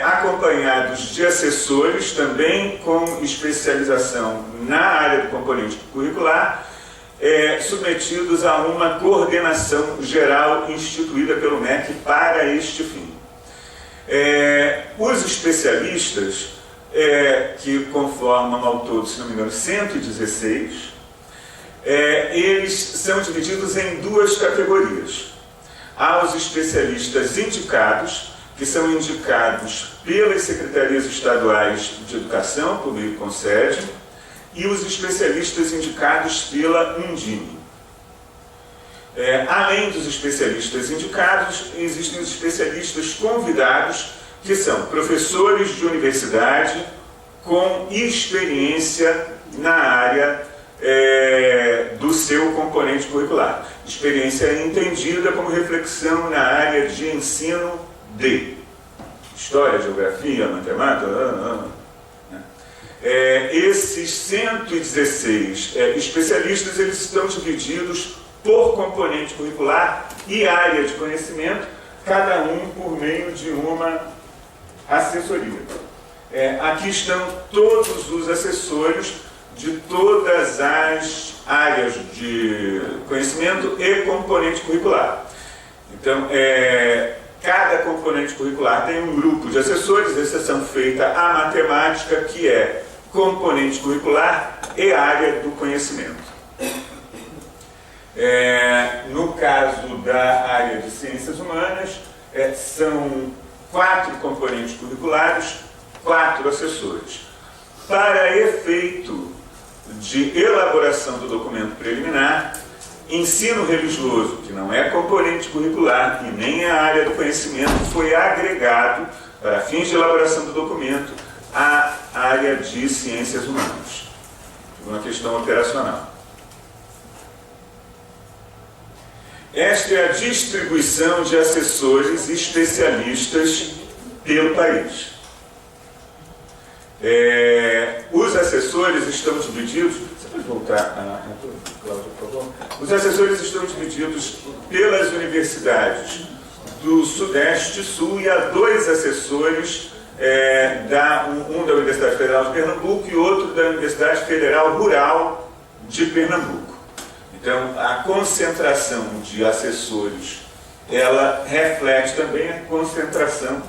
acompanhados de assessores também com especialização na área do componente curricular, submetidos a uma coordenação geral instituída pelo MEC para este fim. Os especialistas, que conformam ao todo, se não me engano, 116, eles são divididos em duas categorias. Há os especialistas indicados, que são indicados pelas secretarias estaduais de educação, por meio do CONSED, e os especialistas indicados pela Undime. Além dos especialistas indicados, existem os especialistas convidados, que são professores de universidade com experiência na área do seu componente curricular. Experiência entendida como reflexão na área de ensino de história, geografia, matemática. Esses 116 especialistas eles estão divididos por componente curricular e área de conhecimento, cada um por meio de uma assessoria. Aqui estão todos os assessores de todas as áreas de conhecimento e componente curricular. Então, cada componente curricular tem um grupo de assessores, exceção feita à matemática, que é componente curricular e área do conhecimento. No caso da área de ciências humanas, são 4 componentes curriculares, 4 assessores. Para efeito de elaboração do documento preliminar, ensino religioso, que não é componente curricular e nem é a área do conhecimento, foi agregado, para fins de elaboração do documento, à área de ciências humanas. Uma questão operacional. Esta é a distribuição de assessores especialistas pelo país. Os assessores estão divididos... Você pode voltar, Cláudia, por favor? Os assessores estão divididos pelas universidades do Sudeste e Sul, e há 2 assessores, um da Universidade Federal de Pernambuco e outro da Universidade Federal Rural de Pernambuco. Então, a concentração de assessores, ela reflete também a concentração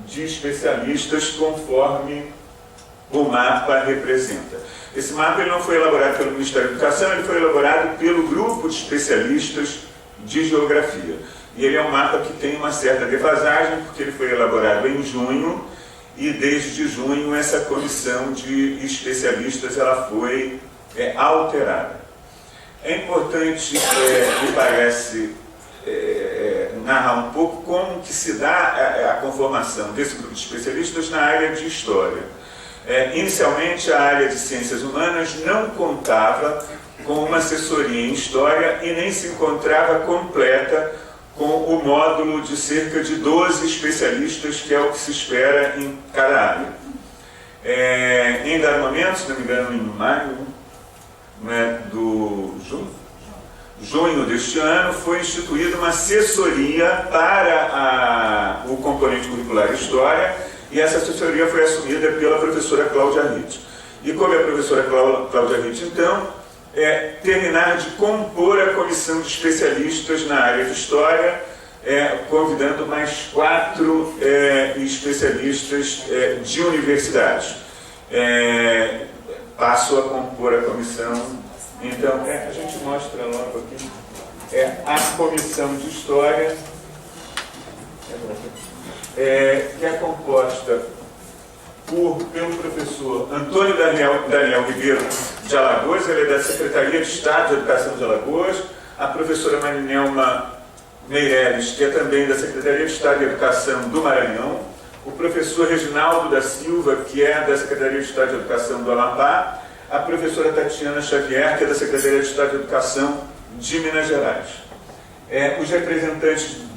de especialistas conforme o mapa representa. Esse mapa ele não foi elaborado pelo Ministério da Educação, ele foi elaborado pelo grupo de especialistas de geografia. E ele é um mapa que tem uma certa defasagem, porque ele foi elaborado em junho, e desde junho essa comissão de especialistas ela foi alterada. É importante, me parece, narrar um pouco como que se dá a conformação desse grupo de especialistas na área de história. Inicialmente, a área de ciências humanas não contava com uma assessoria em história e nem se encontrava completa com o módulo de cerca de 12 especialistas, que é o que se espera em cada área. Em dado momento, se não me engano, em maio, né, do junho deste ano, foi instituída uma assessoria para o componente curricular História, e essa assessoria foi assumida pela professora Cláudia Ritt. E como a professora Cláudia Ritt, então, terminar de compor a comissão de especialistas na área de História, convidando mais 4 especialistas de universidades. Passo a compor a comissão. Então, a gente mostra logo aqui a comissão de História, que é composta pelo professor Antônio Daniel Ribeiro de Alagoas, ele é da Secretaria de Estado de Educação de Alagoas, a professora Marinelma Meireles, que é também da Secretaria de Estado de Educação do Maranhão, o professor Reginaldo da Silva, que é da Secretaria de Estado de Educação do Amapá, a professora Tatiana Xavier, que é da Secretaria de Estado de Educação de Minas Gerais. Os representantes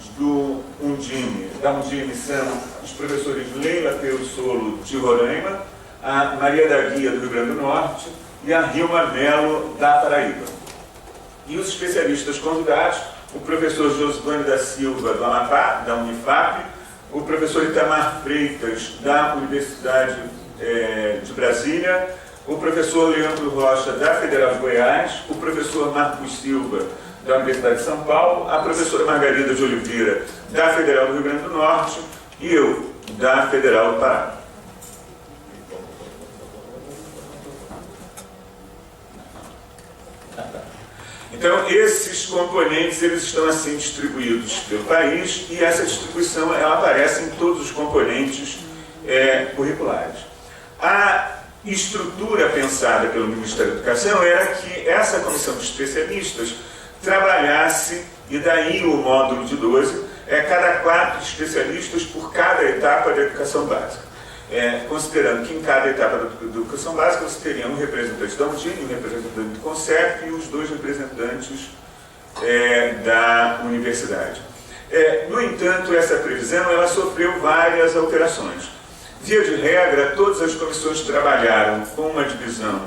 da Undime são os professores Leila Perussolo, de Roraima, a Maria da Guia, do Rio Grande do Norte, e a Rilma Melo, da Paraíba. E os especialistas convidados, o professor Josvane da Silva, do Amapá, da Unifap, o professor Itamar Freitas, da Universidade de Brasília, o professor Leandro Rocha, da Federal de Goiás, o professor Marcos Silva, da Universidade de São Paulo, a professora Margarida de Oliveira, da Federal do Rio Grande do Norte, e eu, da Federal do Pará. Então, esses componentes, eles estão assim distribuídos pelo país, e essa distribuição, ela aparece em todos os componentes curriculares. A estrutura pensada pelo Ministério da Educação era que essa comissão de especialistas trabalhasse, e daí o módulo de 12, cada 4 especialistas por cada etapa da educação básica. Considerando que em cada etapa da educação básica você teria um representante da Undime, um representante do CONCEP e os 2 representantes da universidade. No entanto, essa previsão ela sofreu várias alterações. Via de regra, todas as comissões trabalharam com uma divisão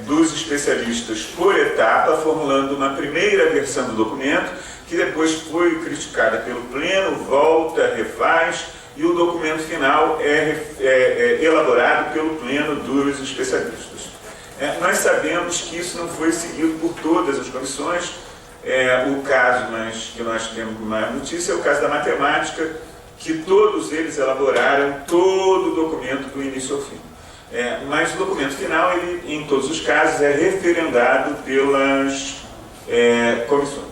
dos especialistas por etapa, formulando uma primeira versão do documento, que depois foi criticada pelo Pleno, volta, refaz, e o documento final é elaborado pelo Pleno dos especialistas. Nós sabemos que isso não foi seguido por todas as comissões. O caso que nós temos mais notícia é o caso da matemática, que todos eles elaboraram todo o documento do início ao fim. Mas o documento final, ele, em todos os casos, é referendado pelas comissões.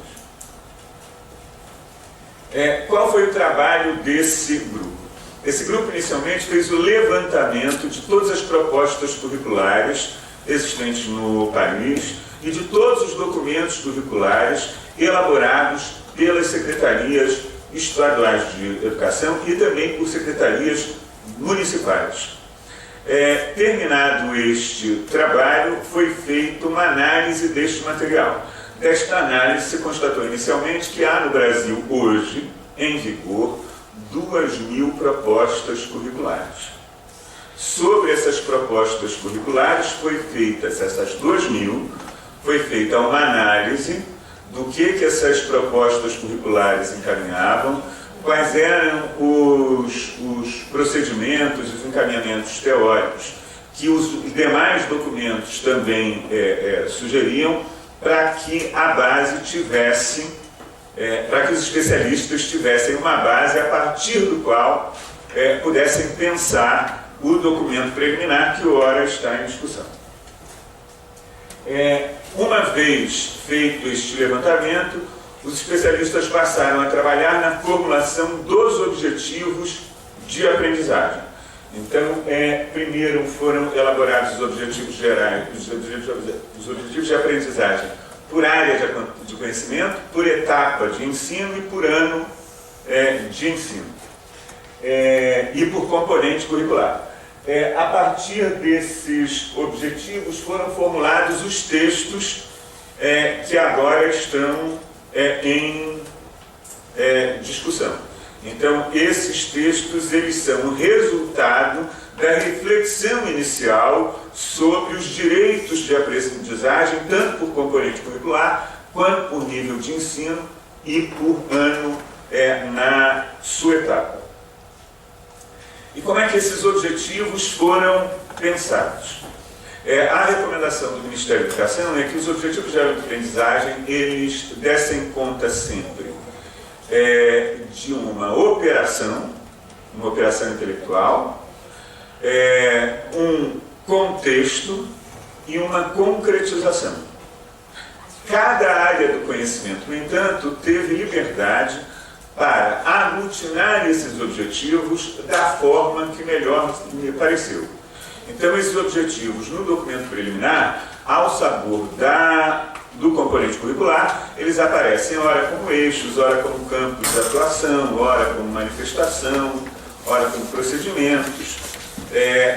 Qual foi o trabalho desse grupo? Esse grupo, inicialmente, fez o levantamento de todas as propostas curriculares existentes no país e de todos os documentos curriculares elaborados pelas secretarias estaduais de educação e também por secretarias municipais. Terminado este trabalho, foi feita uma análise deste material. Desta análise se constatou inicialmente que há no Brasil hoje, em vigor, 2.000 propostas curriculares. Sobre essas propostas curriculares essas 2.000, foi feita uma análise do que essas propostas curriculares encaminhavam, quais eram os procedimentos, os encaminhamentos teóricos que os demais documentos também sugeriam, para que a base tivesse, para que os especialistas tivessem uma base a partir do qual pudessem pensar o documento preliminar que ora está em discussão. Uma vez feito este levantamento, os especialistas passaram a trabalhar na formulação dos objetivos de aprendizagem. Então, primeiro foram elaborados os objetivos gerais, os objetivos de aprendizagem por área de conhecimento, por etapa de ensino e por ano de ensino, e por componente curricular. A partir desses objetivos foram formulados os textos que agora estão em discussão. Então, esses textos eles são o resultado da reflexão inicial sobre os direitos de aprendizagem, tanto por componente curricular, quanto por nível de ensino e por ano na sua etapa. E como é que esses objetivos foram pensados? A recomendação do Ministério da Educação é que os objetivos de aprendizagem eles dessem conta sempre de uma operação intelectual, um contexto e uma concretização. Cada área do conhecimento, no entanto, teve liberdade para aglutinar esses objetivos da forma que melhor me pareceu. Então, esses objetivos, no documento preliminar, ao sabor do componente curricular, eles aparecem ora como eixos, ora como campos de atuação, ora como manifestação, ora como procedimentos.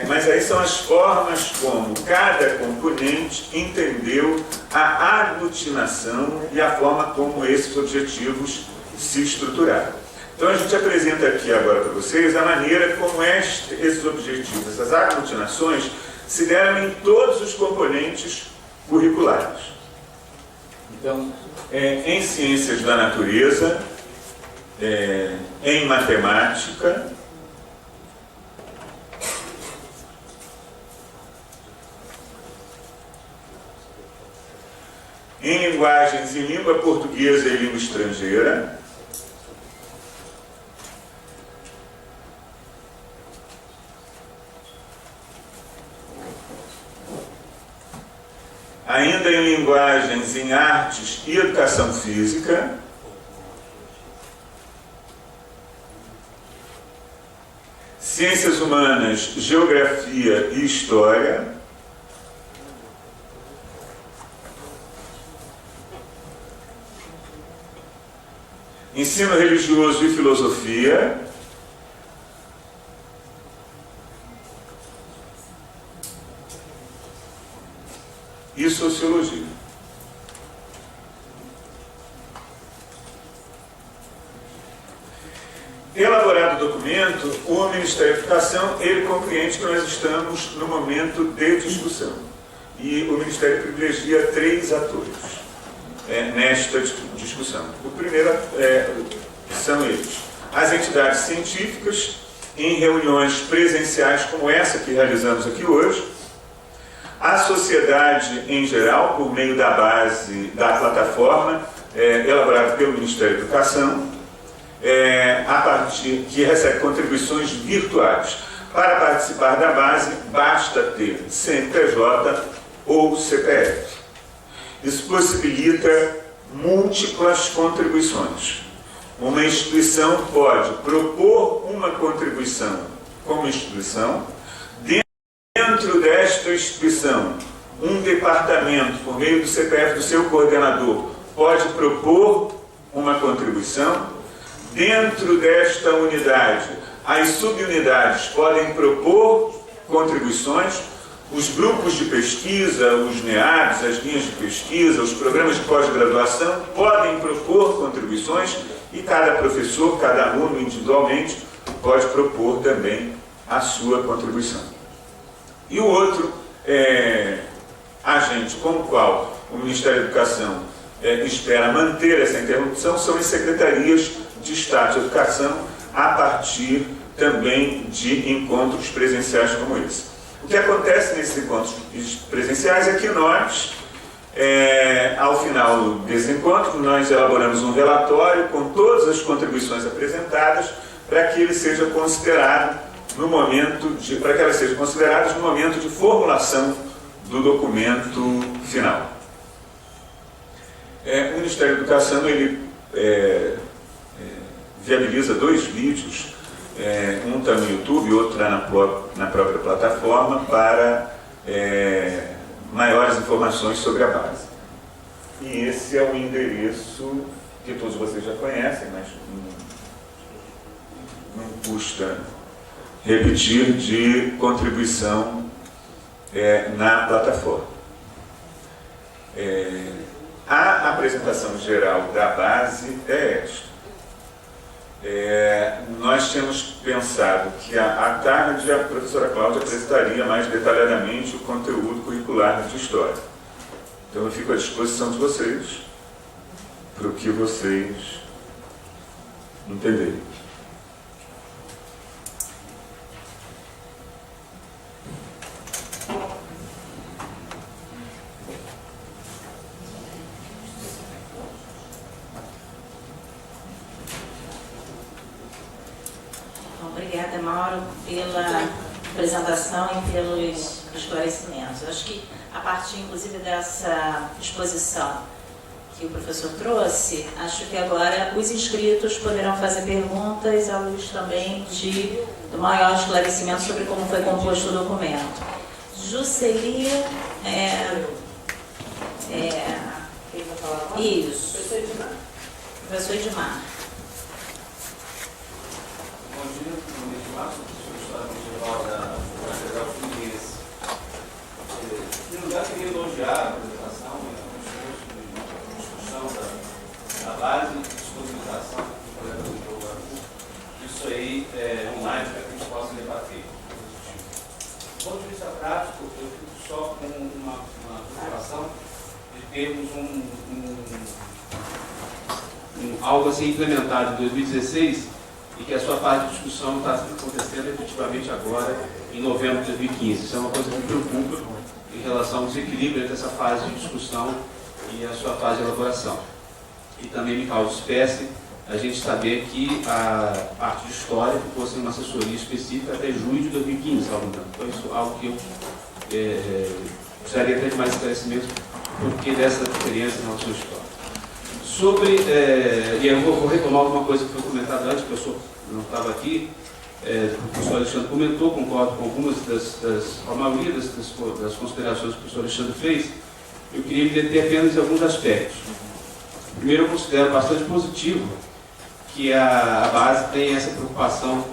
Mas aí são as formas como cada componente entendeu a aglutinação e a forma como esses objetivos se estruturaram. Então a gente apresenta aqui agora para vocês a maneira como esses objetivos, essas aglutinações, se deram em todos os componentes curriculares. Então, em ciências da natureza, em matemática, em linguagens em língua portuguesa e língua estrangeira, ainda em linguagens em artes e educação física, ciências humanas, geografia e história, ensino religioso e filosofia, e sociologia. Elaborado o documento, o Ministério da Educação ele compreende que nós estamos no momento de discussão. E o Ministério privilegia 3 atores nesta discussão. O primeiro são eles: as entidades científicas, em reuniões presenciais como essa que realizamos aqui hoje, a sociedade em geral, por meio da base da plataforma elaborada pelo Ministério da Educação, que recebe contribuições virtuais. Para participar da base, basta ter CNPJ ou CPF. Isso possibilita múltiplas contribuições. Uma instituição pode propor uma contribuição como instituição. Dentro desta instituição, um departamento, por meio do CPF do seu coordenador, pode propor uma contribuição. Dentro desta unidade, as subunidades podem propor contribuições. Os grupos de pesquisa, os NEADs, as linhas de pesquisa, os programas de pós-graduação podem propor contribuições e cada professor, cada aluno individualmente pode propor também a sua contribuição. E o outro agente com o qual o Ministério da Educação espera manter essa interrupção são as secretarias de Estado de Educação, a partir também de encontros presenciais como esse. O que acontece nesses encontros presenciais é que nós, ao final desse encontro, nós elaboramos um relatório com todas as contribuições apresentadas para que ele seja considerado para que elas sejam consideradas no momento de formulação do documento final. O Ministério da Educação ele viabiliza 2 vídeos, um está no YouTube e outro está na própria plataforma, para maiores informações sobre a base. E esse é um endereço que todos vocês já conhecem, mas não custa repetir, de contribuição na plataforma. A apresentação geral da base é esta. nós tínhamos pensado que à tarde a professora Cláudia apresentaria mais detalhadamente o conteúdo curricular de História. Então eu fico à disposição de vocês para o que vocês entenderem. Obrigada, Mauro, pela apresentação e pelos esclarecimentos. Acho que a partir, inclusive, dessa exposição que o professor trouxe, acho que agora os inscritos poderão fazer perguntas à luz também do maior esclarecimento sobre como foi composto o documento. Juscelia, isso. Professor Edmar. Bom dia, meu nome é Edmar, sou professor de História Medieval da Catedral Fluminense. Em primeiro lugar, queria elogiar a apresentação e a discussão da base de disponibilização do colega do Dr. Isso aí online para que a gente possa debater. Do ponto de vista prático, eu fico só com uma preocupação de termos algo assim implementado em 2016 e que a sua fase de discussão está acontecendo efetivamente agora, em novembro de 2015. Isso é uma coisa que me preocupa em relação ao desequilíbrio entre essa fase de discussão e a sua fase de elaboração. E também me causa espécie a gente saber que a parte de História ficou sem uma assessoria específica até junho de 2015, salvo engano. Então, isso é algo que eu precisaria ter de mais esclarecimentos porque dessa diferença em relação à História. E eu vou retomar alguma coisa que foi comentada antes, que eu não estava aqui, o professor Alexandre comentou, concordo com algumas a maioria das considerações que o professor Alexandre fez. Eu queria me deter apenas em alguns aspectos. Primeiro, eu considero bastante positivo que a base tem essa preocupação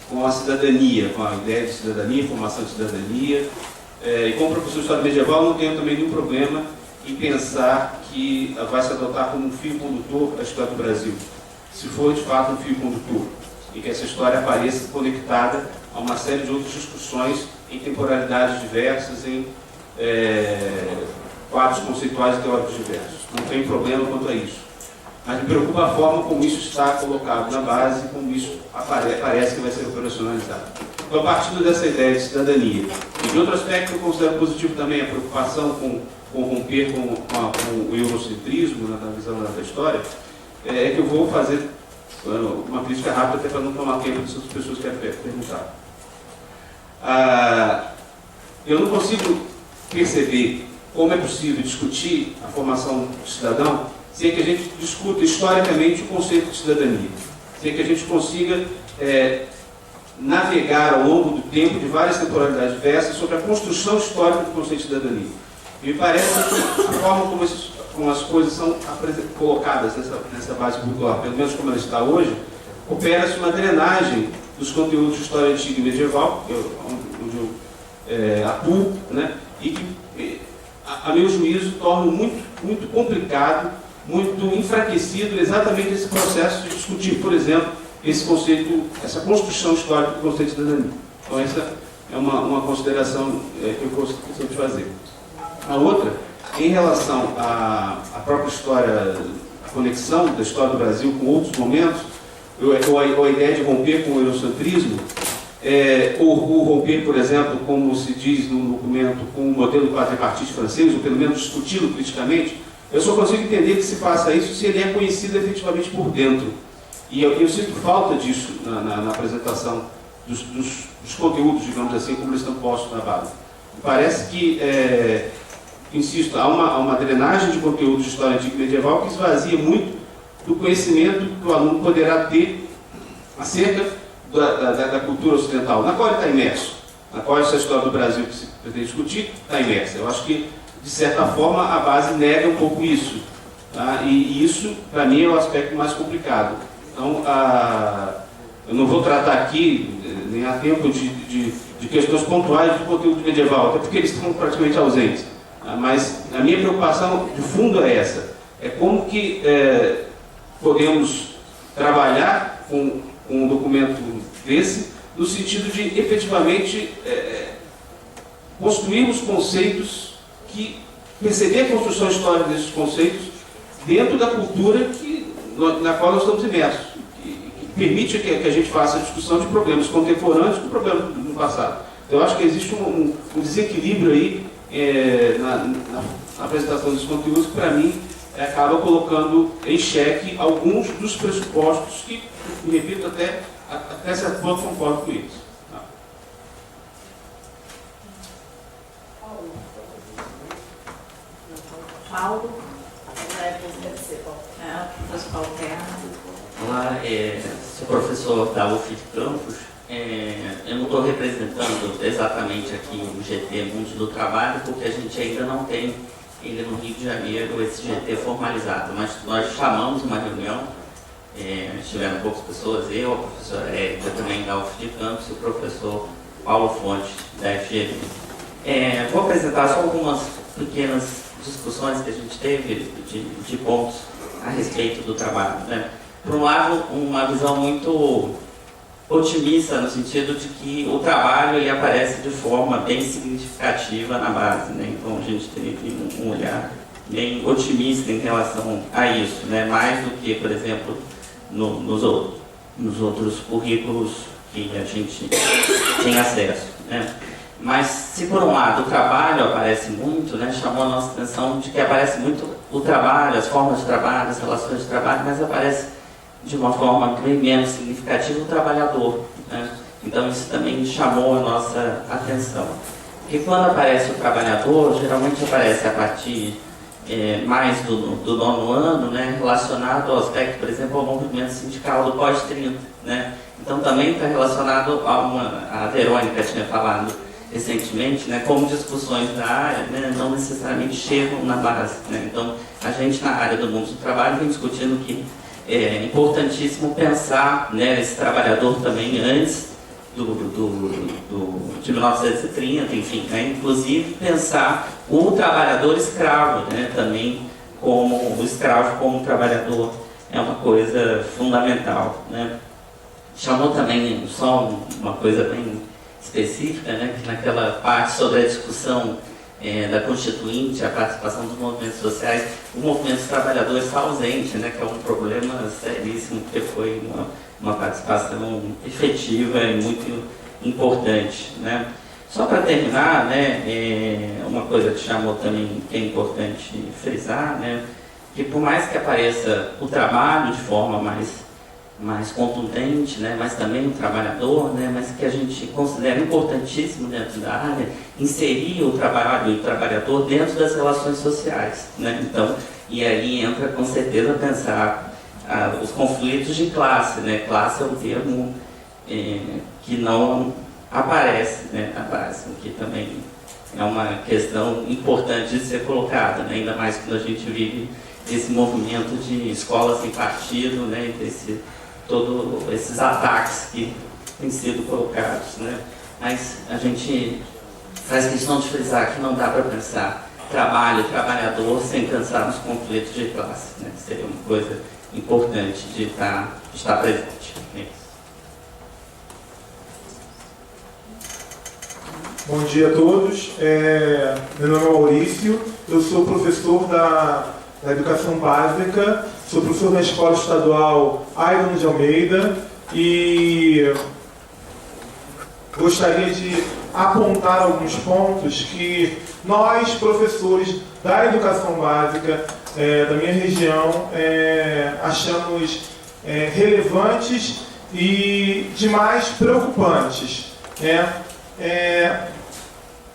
com a cidadania, com a ideia de cidadania, formação de cidadania. E como professor de História Medieval, não tenho também nenhum problema em pensar que vai se adotar como um fio condutor a história do Brasil, se for de fato um fio condutor, e que essa história apareça conectada a uma série de outras discussões em temporalidades diversas, em quadros conceituais e teóricos diversos. Não tem problema quanto a isso. Mas me preocupa a forma como isso está colocado na base, como isso parece que vai ser operacionalizado. Então, partindo dessa ideia de cidadania, e de outro aspecto eu considero positivo também a preocupação com romper com o eurocentrismo na visão da história, é que eu vou fazer uma crítica rápida até para não tomar tempo das outras pessoas que querem perguntar. Eu não consigo perceber como é possível discutir a formação do cidadão sem que a gente discuta historicamente o conceito de cidadania, sem que a gente consiga navegar ao longo do tempo de várias temporalidades diversas sobre a construção histórica do conceito de cidadania. Me parece que a forma como as coisas são colocadas nessa base curricular, pelo menos como ela está hoje, opera-se uma drenagem dos conteúdos de história antiga e medieval, onde eu atuo, né, e que, a meu juízo, torna muito complicado, muito enfraquecido exatamente esse processo de discutir, por exemplo, esse conceito, essa construção histórica do conceito de cidadania. Então, essa é uma consideração que eu gostaria de fazer. A outra, em relação à própria história, a conexão da história do Brasil com outros momentos, ou a ideia de romper com o eurocentrismo, ou romper, por exemplo, como se diz no documento, com o modelo quadripartite francês, ou pelo menos discuti-lo criticamente, eu só consigo entender que se faça isso se ele é conhecido efetivamente por dentro. E eu sinto falta disso na apresentação dos conteúdos, digamos assim, como eles estão postos na base. Parece que, insisto, há uma drenagem de conteúdos de história antiga e medieval que esvazia muito do conhecimento que o aluno poderá ter acerca da cultura ocidental, na qual ele está imerso, na qual essa história do Brasil que se pretende discutir está imersa. Eu acho que, de certa forma, a base nega um pouco isso. Tá? E isso, para mim, é o aspecto mais complicado. Então, eu não vou tratar aqui, nem há tempo, de questões pontuais do conteúdo medieval, até porque eles estão praticamente ausentes. Mas a minha preocupação de fundo é essa. É como que podemos trabalhar com um documento desse, no sentido de efetivamente construirmos conceitos perceber a construção histórica desses conceitos dentro da cultura na qual nós estamos imersos, que permite que a gente faça a discussão de problemas contemporâneos com problemas do passado. Então, eu acho que existe um desequilíbrio aí na apresentação dos conteúdos que, para mim, acaba colocando em xeque alguns dos pressupostos que, repito, até certo ponto concordo com isso. Paulo, professor Paulo Terra. Olá, sou professor da UF de Campos. Eu não estou representando exatamente aqui o GT Mundo do Trabalho, porque a gente ainda não tem no Rio de Janeiro esse GT formalizado, mas nós chamamos uma reunião, estiveram poucas pessoas, eu, a professora Érica também da UF de Campos e o professor Paulo Fonte da FGV. Vou apresentar só algumas pequenas discussões que a gente teve de pontos a respeito do trabalho, né? Por um lado, uma visão muito otimista no sentido de que o trabalho ele aparece de forma bem significativa na base, né? Então a gente teve um olhar bem otimista em relação a isso, né? Mais do que, por exemplo, nos outros currículos que a gente tem acesso, né? Mas se por um lado o trabalho aparece muito, né, chamou a nossa atenção de que aparece muito o trabalho, as formas de trabalho, as relações de trabalho, mas aparece de uma forma bem menos significativa o trabalhador, né? Então isso também chamou a nossa atenção. Porque quando aparece o trabalhador, geralmente aparece a partir mais do nono ano, né, relacionado ao aspecto, por exemplo, ao movimento sindical do pós-30, né? Então também está relacionado a Verônica tinha falado recentemente, né, como discussões da área, né, não necessariamente chegam na base, né? Então, a gente na área do mundo do trabalho vem discutindo que é importantíssimo pensar, né, esse trabalhador também antes de 1930, enfim, né, inclusive pensar o trabalhador escravo, né, também como o escravo como trabalhador é uma coisa fundamental, né? Chamou também só uma coisa bem específica, né, que naquela parte sobre a discussão da Constituinte, a participação dos movimentos sociais, o movimento dos trabalhadores está ausente, né, que é um problema seríssimo, porque foi uma participação efetiva e muito importante, né. Só para terminar, né, uma coisa que chamou também, que é importante frisar, né, que por mais que apareça o trabalho de forma mais contundente, né, mas também o trabalhador, né, mas que a gente considera importantíssimo dentro da área, inserir o trabalho e o trabalhador dentro das relações sociais, né? Então, e aí entra com certeza pensar os conflitos de classe, né? Classe é um termo que não aparece, né, na base, que também é uma questão importante de ser colocada, né? Ainda mais quando a gente vive esse movimento de escolas sem partido, né, todos esses ataques que têm sido colocados, né? Mas a gente faz questão de frisar que não dá para pensar trabalho, trabalhador, sem pensar nos conflitos de classe, né? Seria uma coisa importante de estar presente. Bom dia a todos. Meu nome é Maurício, eu sou professor da Educação Básica, sou professor na Escola Estadual Ayrton de Almeida e gostaria de apontar alguns pontos que nós, professores da Educação Básica da minha região, achamos relevantes e demais preocupantes, né?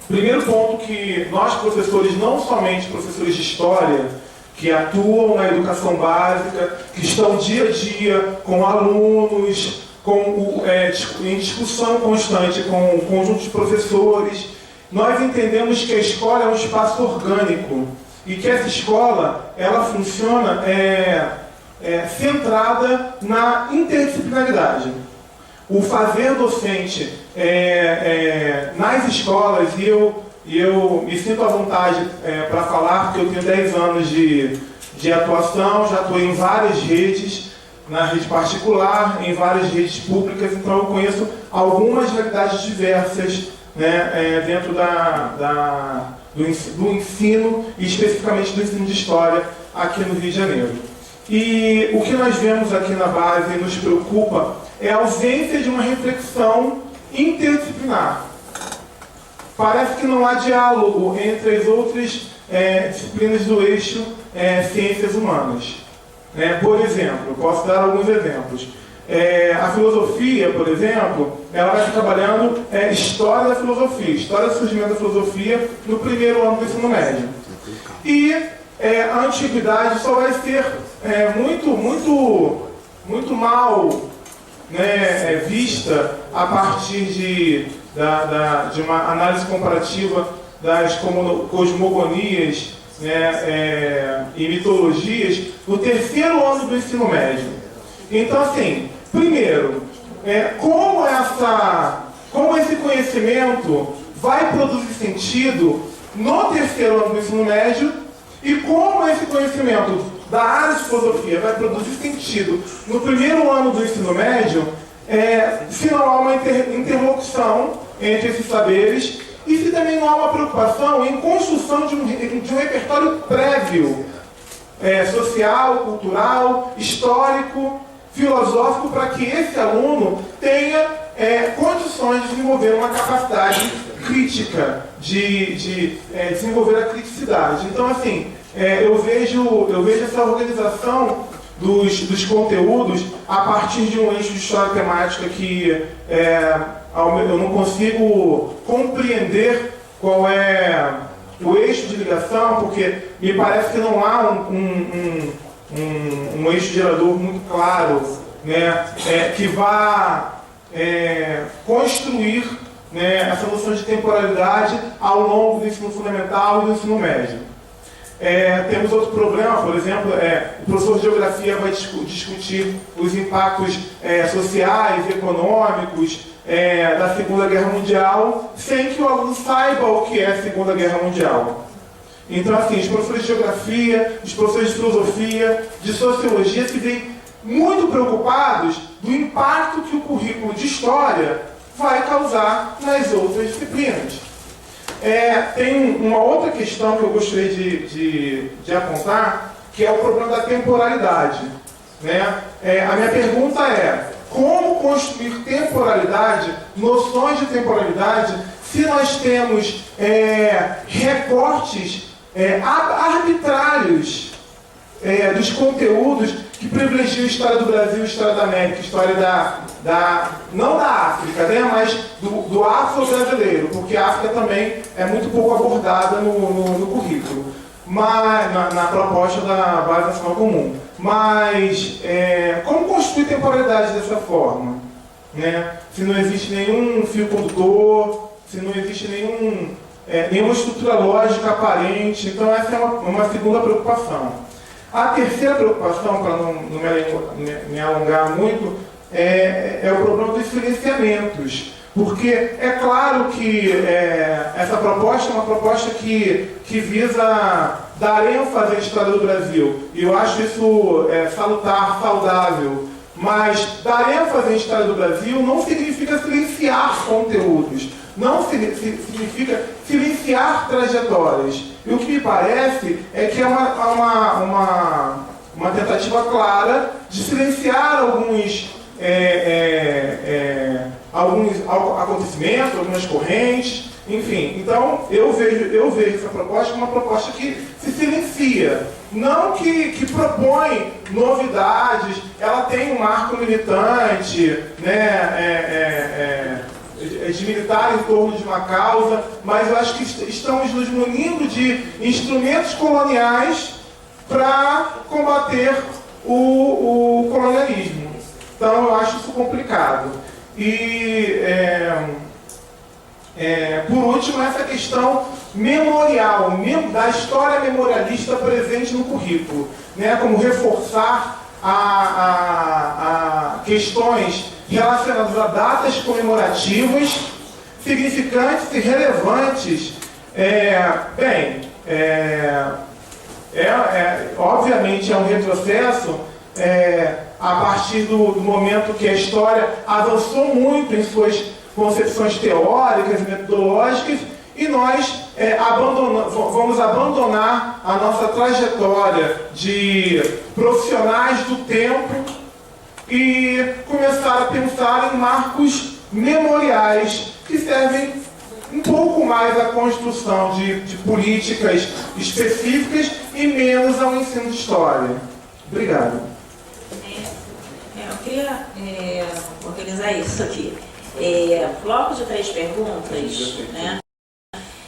Primeiro ponto que nós, professores, não somente professores de História, que atuam na educação básica, que estão dia a dia com alunos, em discussão constante com o conjunto de professores, nós entendemos que a escola é um espaço orgânico e que essa escola ela funciona centrada na interdisciplinaridade. O fazer docente nas escolas, e eu me sinto à vontade para falar, porque eu tenho 10 anos de atuação, já atuei em várias redes, na rede particular, em várias redes públicas, então eu conheço algumas realidades diversas, né, dentro do ensino, e especificamente do ensino de história aqui no Rio de Janeiro. E o que nós vemos aqui na base e nos preocupa é a ausência de uma reflexão interdisciplinar. Parece que não há diálogo entre as outras disciplinas do eixo ciências humanas. Por exemplo, eu posso dar alguns exemplos. A filosofia, por exemplo, ela vai estar trabalhando história da filosofia, história do surgimento da filosofia no primeiro ano do ensino médio. E a antiguidade só vai ser muito mal, né, vista a partir de uma análise comparativa das cosmogonias, né, e mitologias no terceiro ano do ensino médio. Então, assim, primeiro, como esse conhecimento vai produzir sentido no terceiro ano do ensino médio e como esse conhecimento da área de filosofia vai produzir sentido no primeiro ano do ensino médio, se não há uma interlocução entre esses saberes e se também não há uma preocupação em construção de um repertório prévio, social, cultural, histórico, filosófico, para que esse aluno tenha condições de desenvolver uma capacidade crítica, de desenvolver a criticidade. Então, assim, eu vejo essa organização dos conteúdos a partir de um eixo de história temática que eu não consigo compreender qual é o eixo de ligação, porque me parece que não há um eixo gerador muito claro, né, que vá construir, né, essa noção de temporalidade ao longo do ensino fundamental e do ensino médio. Temos outro problema, por exemplo, o professor de geografia vai discutir os impactos sociais e econômicos da Segunda Guerra Mundial, sem que o aluno saiba o que é a Segunda Guerra Mundial. Então, assim, os professores de geografia, os professores de filosofia, de sociologia se veem muito preocupados do impacto que o currículo de história vai causar nas outras disciplinas. Tem uma outra questão que eu gostaria de apontar, que é o problema da temporalidade, né? A minha pergunta é: como construir temporalidade, noções de temporalidade, se nós temos recortes arbitrários dos conteúdos que privilegiam a história do Brasil, a história da América, a história não da África, né, mas do afro-brasileiro, porque a África também é muito pouco abordada no currículo, mas, na proposta da Base Nacional Comum. Mas como construir temporalidade dessa forma? Né? Se não existe nenhum fio condutor, se não existe nenhuma estrutura lógica aparente, então essa é uma segunda preocupação. A terceira preocupação, para não me alongar muito, é o problema dos silenciamentos. Porque é claro que essa proposta é uma proposta que visa dar ênfase à história do Brasil. E eu acho isso salutar, saudável. Mas dar ênfase à história do Brasil não significa silenciar conteúdos. Não significa silenciar trajetórias. E o que me parece é que é uma tentativa clara de silenciar alguns acontecimentos, algumas correntes, enfim. Então, eu vejo essa proposta como uma proposta que se silencia, não que propõe novidades. Ela tem um marco militante, né, de militar em torno de uma causa, mas eu acho que estamos nos munindo de instrumentos coloniais para combater o colonialismo. Então eu acho isso complicado. E por último, essa questão memorial, da história memorialista presente no currículo, né, como reforçar a questões relacionadas a datas comemorativas significantes e relevantes. Obviamente é um retrocesso a partir do momento que a história avançou muito em suas concepções teóricas e metodológicas, e nós vamos abandonar a nossa trajetória de profissionais do tempo e começar a pensar em marcos memoriais que servem um pouco mais à construção de políticas específicas e menos ao ensino de história. Obrigado. Eu queria organizar isso aqui. Bloco de 3 perguntas, né?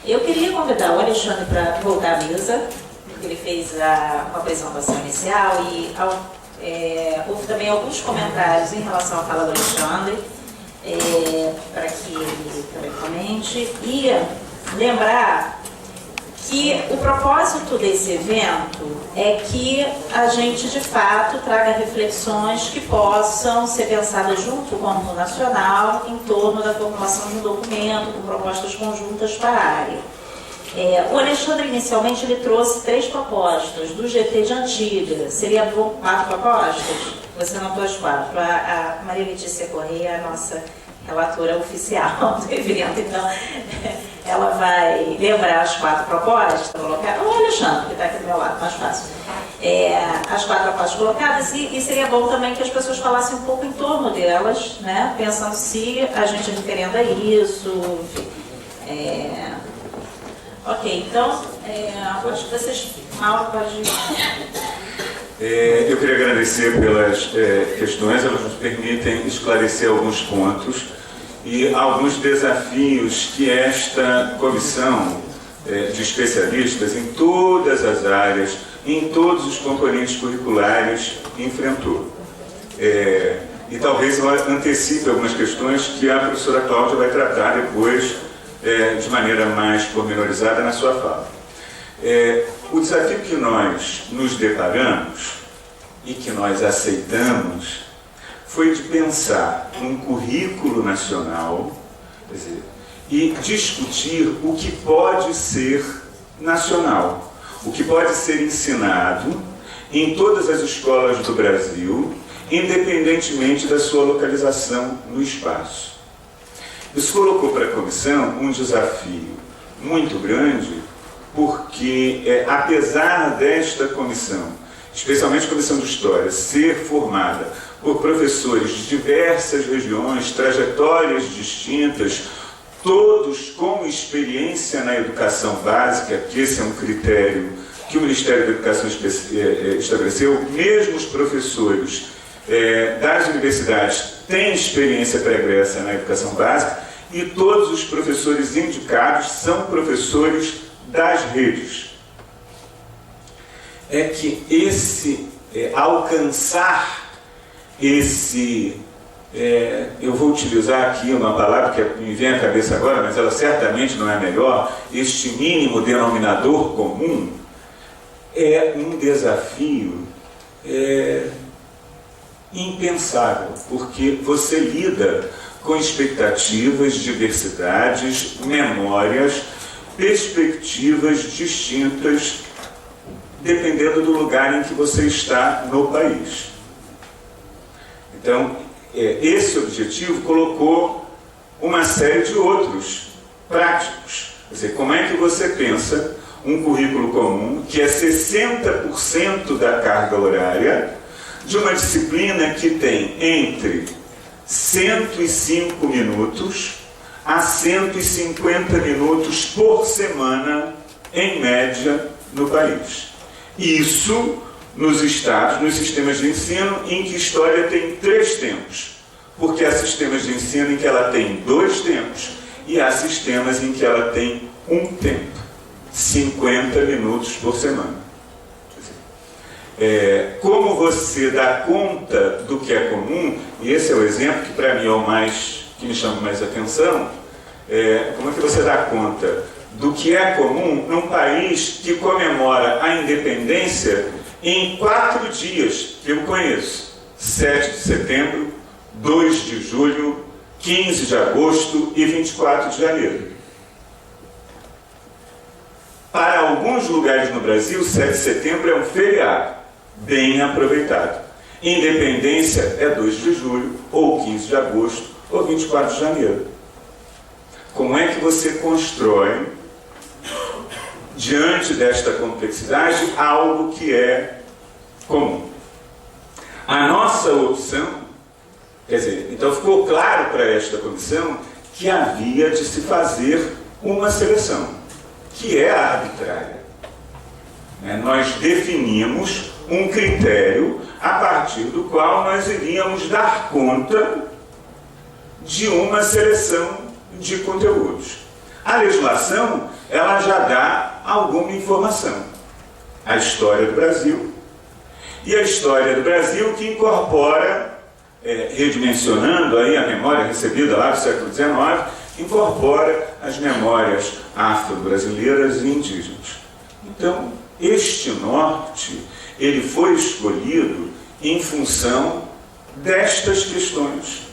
Eu queria convidar o Alexandre para voltar à mesa, porque ele fez uma apresentação inicial e houve também alguns comentários em relação à fala do Alexandre, para que ele também comente, e lembrar que o propósito desse evento é que a gente, de fato, traga reflexões que possam ser pensadas junto com o Órgão Nacional em torno da formulação de um documento com propostas conjuntas para a área. O Alexandre, inicialmente, ele trouxe 3 propostas do GT de Antiga. Seria 4 propostas? Você anotou as 4. A Maria Letícia Correia é a nossa relatora oficial do evento, então ela vai lembrar as 4 propostas colocadas. O Alexandre, que está aqui do meu lado, mais fácil. As 4 propostas colocadas, e seria bom também que as pessoas falassem um pouco em torno delas, né? Pensando se a gente referenda isso, enfim. Ok, então, acho que vocês... Mauro, pode... Eu queria agradecer pelas questões, elas nos permitem esclarecer alguns pontos e alguns desafios que esta comissão de especialistas em todas as áreas, em todos os componentes curriculares, enfrentou. E talvez eu antecipe algumas questões que a professora Cláudia vai tratar depois de maneira mais pormenorizada na sua fala. O desafio que nós nos deparamos e que nós aceitamos foi de pensar um currículo nacional, quer dizer, e discutir o que pode ser nacional, o que pode ser ensinado em todas as escolas do Brasil, independentemente da sua localização no espaço. Isso colocou para a comissão um desafio muito grande, porque apesar desta comissão, especialmente a Comissão de História, ser formada por professores de diversas regiões, trajetórias distintas, todos com experiência na educação básica, que esse é um critério que o Ministério da Educação estabeleceu, mesmo os professores das universidades têm experiência pregressa na educação básica, e todos os professores indicados são professores das redes. É que alcançar esse, eu vou utilizar aqui uma palavra que me vem à cabeça agora, mas ela certamente não é melhor, este mínimo denominador comum, é um desafio impensável, porque você lida com expectativas, diversidades, memórias, perspectivas distintas, dependendo do lugar em que você está no país. Então, esse objetivo colocou uma série de outros práticos. Quer dizer, como é que você pensa um currículo comum, que é 60% da carga horária, de uma disciplina que tem entre 105 minutos a 150 minutos por semana, em média, no país. Isso nos estados, nos sistemas de ensino, em que história tem 3 tempos. Porque há sistemas de ensino em que ela tem 2 tempos e há sistemas em que ela tem 1 tempo. 50 minutos por semana. Como você dá conta do que é comum, e esse é o exemplo que para mim é o mais, que me chama mais atenção, como é que você dá conta do que é comum num país que comemora a independência em 4 dias que eu conheço: 7 de setembro, 2 de julho, 15 de agosto e 24 de janeiro. Para alguns lugares no Brasil, 7 de setembro é um feriado bem aproveitado. Independência é 2 de julho, ou 15 de agosto, ou 24 de janeiro. Como é que você constrói, diante desta complexidade, algo que é comum? A nossa opção, quer dizer, então ficou claro para esta comissão que havia de se fazer uma seleção, que é arbitrária. Nós definimos um critério a partir do qual nós iríamos dar conta de uma seleção de conteúdos. A legislação, ela já dá alguma informação. A história do Brasil, e a história do Brasil que incorpora, redimensionando aí a memória recebida lá do século XIX, incorpora as memórias afro-brasileiras e indígenas. Então, este norte, ele foi escolhido em função destas questões,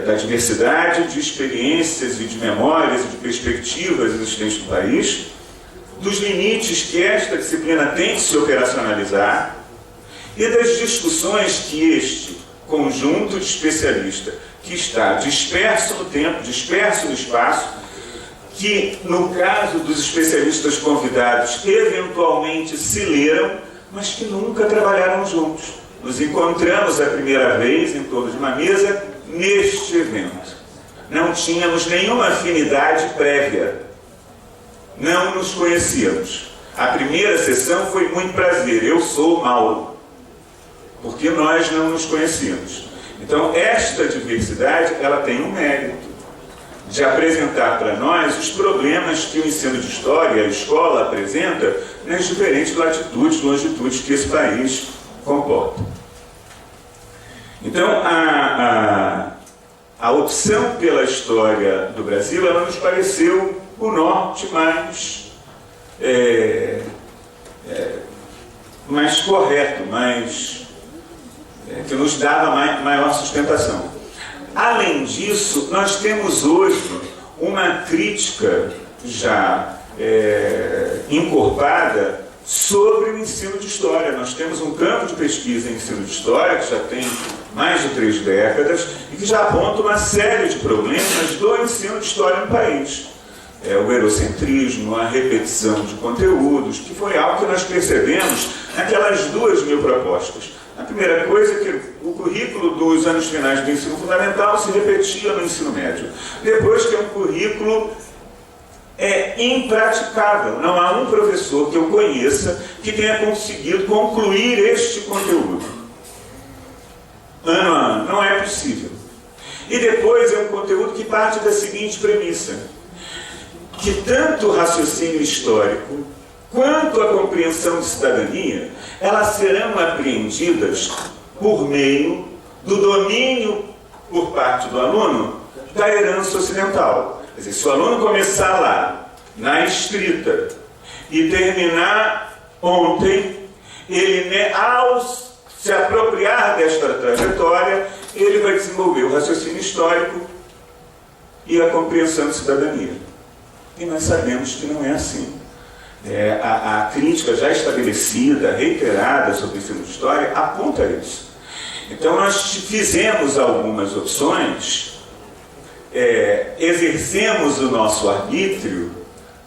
da diversidade de experiências e de memórias e de perspectivas existentes no país, dos limites que esta disciplina tem de se operacionalizar e das discussões que este conjunto de especialistas, que está disperso no tempo, disperso no espaço, que no caso dos especialistas convidados eventualmente se leram, mas que nunca trabalharam juntos. Nos encontramos a primeira vez em torno de uma mesa neste evento. Não tínhamos nenhuma afinidade prévia. Não nos conhecíamos. A primeira sessão foi muito prazer. Eu sou o Mauro. Porque nós não nos conhecíamos. Então, esta diversidade, ela tem um mérito de apresentar para nós os problemas que o ensino de história, a escola, apresenta nas diferentes latitudes, longitudes que esse país comporta. Então, a opção pela história do Brasil, ela nos pareceu o norte mais correto, que nos dava maior sustentação. Além disso, nós temos hoje uma crítica já encorpada sobre o ensino de história. Nós temos um campo de pesquisa em ensino de história que já tem mais de 3 décadas e que já aponta uma série de problemas do ensino de história no país. O eurocentrismo, a repetição de conteúdos, que foi algo que nós percebemos naquelas 2.000 propostas. A primeira coisa é que o currículo dos anos finais do ensino fundamental se repetia no ensino médio. Depois que é um currículo impraticável. Não há um professor que eu conheça que tenha conseguido concluir este conteúdo. Ano a ano. Não é possível. E depois é um conteúdo que parte da seguinte premissa: que tanto o raciocínio histórico quanto a compreensão de cidadania, elas serão apreendidas por meio do domínio por parte do aluno da herança ocidental. Quer dizer, se o aluno começar lá, na escrita, e terminar ontem, ele, ao se apropriar desta trajetória, ele vai desenvolver o raciocínio histórico e a compreensão de cidadania. E nós sabemos que não é assim. A crítica já estabelecida, reiterada sobre o ensino de história, aponta isso. Então nós fizemos algumas opções, exercemos o nosso arbítrio,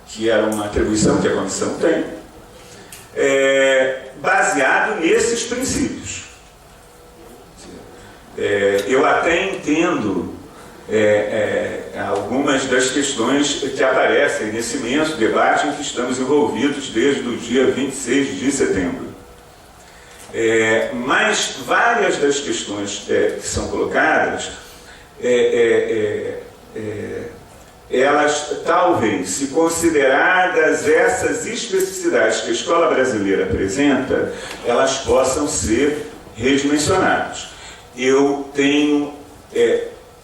que era uma atribuição que a comissão tem, baseado nesses princípios. Eu até entendo algumas das questões que aparecem nesse imenso debate em que estamos envolvidos desde o dia 26 de setembro. Mas várias das questões que são colocadas, elas talvez, se consideradas essas especificidades que a escola brasileira apresenta, elas possam ser redimensionadas. Eu tenho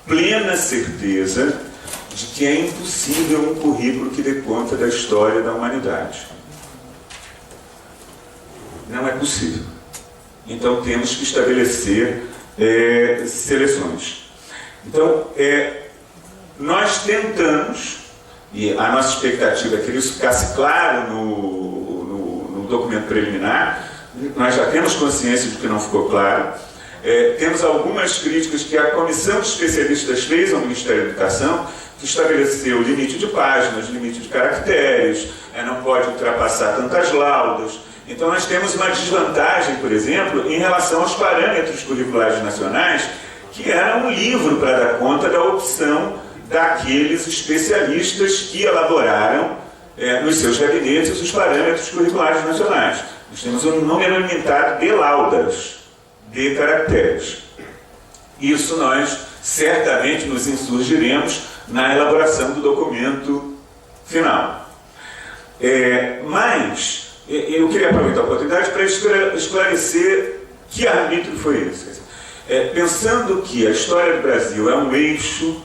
plena certeza de que é impossível um currículo que dê conta da história da humanidade. Não é possível. Então temos que estabelecer seleções. Então, nós tentamos, e a nossa expectativa é que isso ficasse claro no documento preliminar, nós já temos consciência de que não ficou claro. Temos algumas críticas que a comissão de especialistas fez ao Ministério da Educação, que estabeleceu limite de páginas, limite de caracteres, não pode ultrapassar tantas laudas. Então nós temos uma desvantagem, por exemplo, em relação aos parâmetros curriculares nacionais, que era um livro para dar conta da opção daqueles especialistas que elaboraram nos seus gabinetes os parâmetros curriculares nacionais. Nós temos um número limitado de laudas, de caracteres. Isso nós certamente nos insurgiremos na elaboração do documento final. Mas eu queria aproveitar a oportunidade para esclarecer que arbítrio foi esse. Pensando que a história do Brasil é um eixo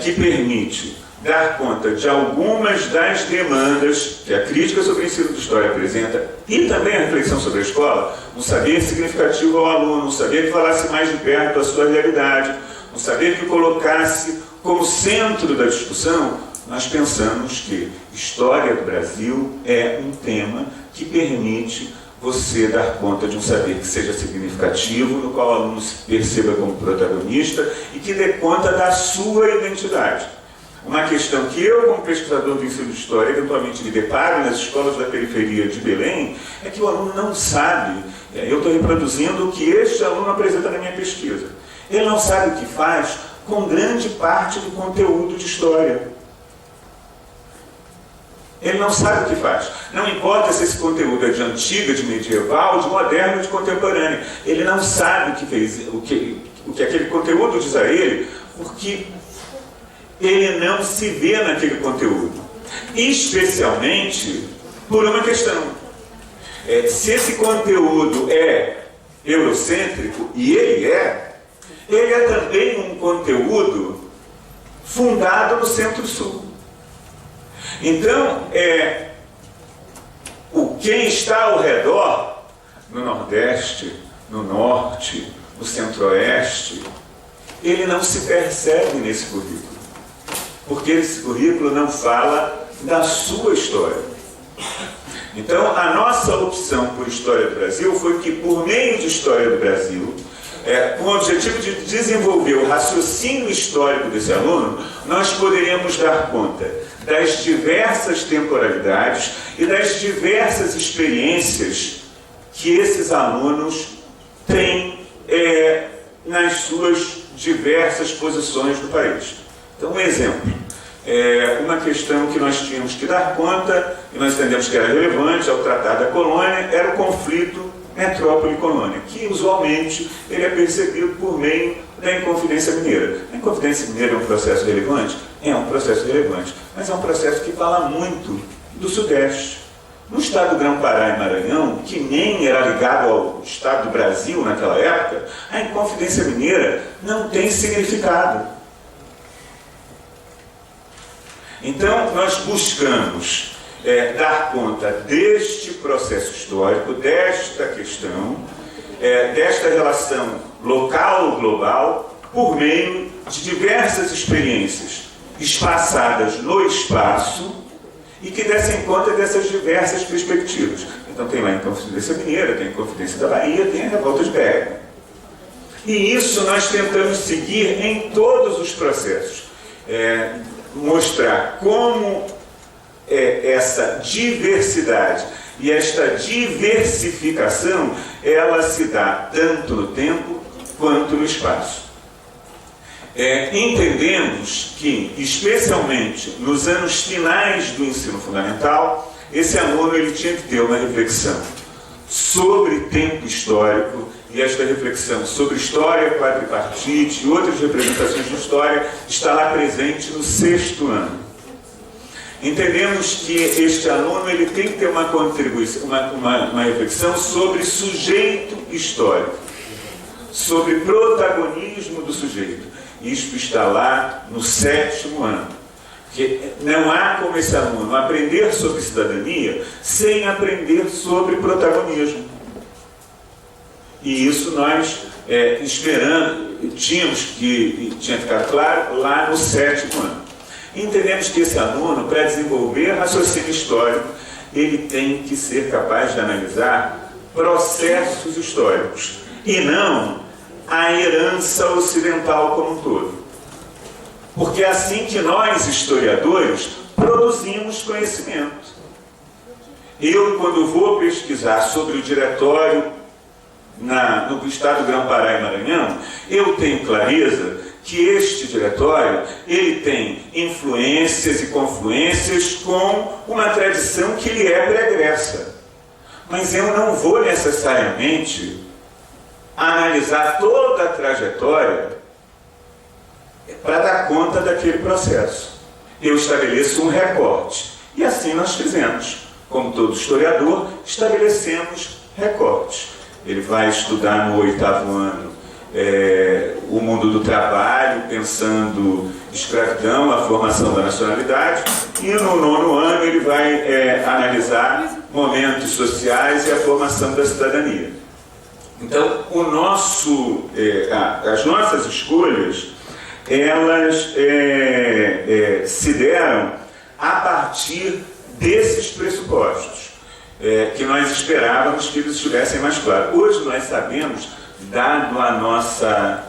que permite dar conta de algumas das demandas que a crítica sobre o ensino de história apresenta e também a reflexão sobre a escola, um saber significativo ao aluno, um saber que falasse mais de perto da sua realidade, um saber que colocasse como centro da discussão, nós pensamos que história do Brasil é um tema que permite você dar conta de um saber que seja significativo, no qual o aluno se perceba como protagonista e que dê conta da sua identidade. Uma questão que eu, como pesquisador do ensino de história, eventualmente me deparo nas escolas da periferia de Belém, é que o aluno não sabe, eu estou reproduzindo o que este aluno apresenta na minha pesquisa, ele não sabe o que faz com grande parte do conteúdo de história. Ele não sabe o que faz. Não importa se esse conteúdo é de antiga, de medieval, de moderno, de contemporâneo. Ele não sabe o que aquele conteúdo diz a ele, porque ele não se vê naquele conteúdo. Especialmente por uma questão. Se esse conteúdo é eurocêntrico, e ele é também um conteúdo fundado no Centro-Sul. Então, quem está ao redor, no Nordeste, no Norte, no Centro-Oeste, ele não se percebe nesse currículo. Porque esse currículo não fala da sua história. Então, a nossa opção por História do Brasil foi que, por meio de História do Brasil, com o objetivo de desenvolver o raciocínio histórico desse aluno, nós poderíamos dar conta das diversas temporalidades e das diversas experiências que esses alunos têm nas suas diversas posições do país. Então, um exemplo, uma questão que nós tínhamos que dar conta, e nós entendemos que era relevante ao tratar da colônia, era o conflito metrópole-colônia, que usualmente ele é percebido por meio da Inconfidência Mineira. A Inconfidência Mineira é um processo relevante? É um processo relevante, mas é um processo que fala muito do Sudeste. No estado do Grão-Pará e Maranhão, que nem era ligado ao estado do Brasil naquela época, a Inconfidência Mineira não tem significado. Então, nós buscamos dar conta deste processo histórico, desta questão, desta relação local-global, por meio de diversas experiências espaçadas no espaço e que dessem conta dessas diversas perspectivas. Então tem lá a Inconfidência Mineira, tem a Inconfidência da Bahia, tem a Revolta de Bergamo. E isso nós tentamos seguir em todos os processos. Mostrar como essa diversidade e esta diversificação, ela se dá tanto no tempo quanto no espaço. Entendemos que, especialmente nos anos finais do ensino fundamental, esse aluno ele tinha que ter uma reflexão sobre tempo histórico, e esta reflexão sobre história, quadripartite e outras representações de história está lá presente no 6º ano. Entendemos que este aluno ele tem que ter uma contribuição, uma reflexão sobre sujeito histórico, sobre protagonismo do sujeito. Isto está lá no 7º ano. Porque não há como esse aluno aprender sobre cidadania sem aprender sobre protagonismo. E isso nós tinha ficado claro lá no 7º ano. Entendemos que esse aluno, para desenvolver raciocínio histórico, ele tem que ser capaz de analisar processos históricos e não a herança ocidental como um todo. Porque é assim que nós, historiadores, produzimos conhecimento. Eu, quando vou pesquisar sobre o diretório no estado do Grão-Pará e Maranhão, eu tenho clareza que este diretório ele tem influências e confluências com uma tradição que lhe é pregressa. Mas eu não vou necessariamente analisar toda a trajetória para dar conta daquele processo. Eu estabeleço um recorte. E assim nós fizemos. Como todo historiador, estabelecemos recortes. Ele vai estudar no 8º ano o mundo do trabalho, pensando escravidão, a formação da nacionalidade, e no 9º ano ele vai analisar momentos sociais e a formação da cidadania. Então, as nossas escolhas, elas se deram a partir desses pressupostos, que nós esperávamos que eles estivessem mais claros. Hoje nós sabemos, dado a nossa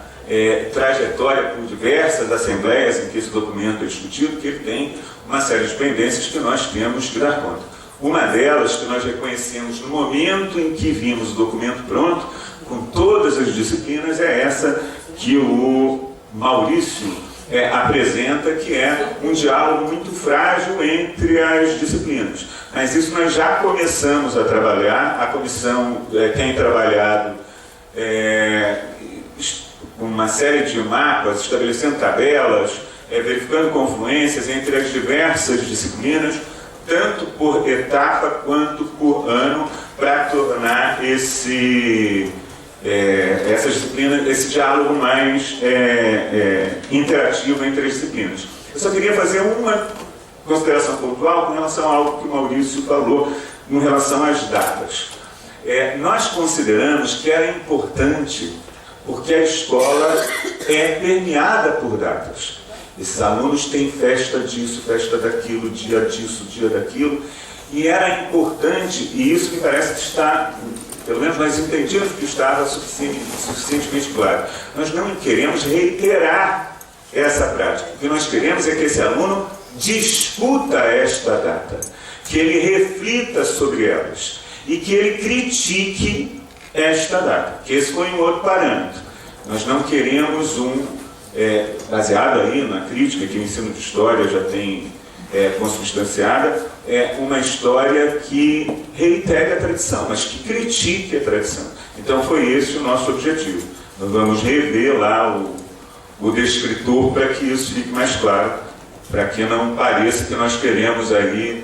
trajetória por diversas assembleias em que esse documento é discutido, que ele tem uma série de pendências que nós temos que dar conta. Uma delas, que nós reconhecemos no momento em que vimos o documento pronto, com todas as disciplinas, é essa que o Maurício apresenta, que é um diálogo muito frágil entre as disciplinas. Mas isso nós já começamos a trabalhar, a comissão tem trabalhado com uma série de mapas, estabelecendo tabelas, verificando confluências entre as diversas disciplinas, tanto por etapa quanto por ano, para tornar essa disciplina, esse diálogo mais interativo entre as disciplinas. Eu só queria fazer uma consideração pontual com relação a algo que o Maurício falou, com relação às datas. Nós consideramos que era importante, porque a escola é permeada por datas. Esses alunos têm festa disso, festa daquilo, dia disso, dia daquilo, e era importante, e isso me parece que está... Pelo menos nós entendíamos que estava suficientemente claro. Nós não queremos reiterar essa prática. O que nós queremos é que esse aluno discuta esta data, que ele reflita sobre elas e que ele critique esta data, que esse foi um outro parâmetro. Nós não queremos baseado aí na crítica que o ensino de história já tem consubstanciada, uma história que reitere a tradição, mas que critique a tradição. Então foi esse o nosso objetivo. Nós vamos rever lá o descritor para que isso fique mais claro, para que não pareça que nós queremos aí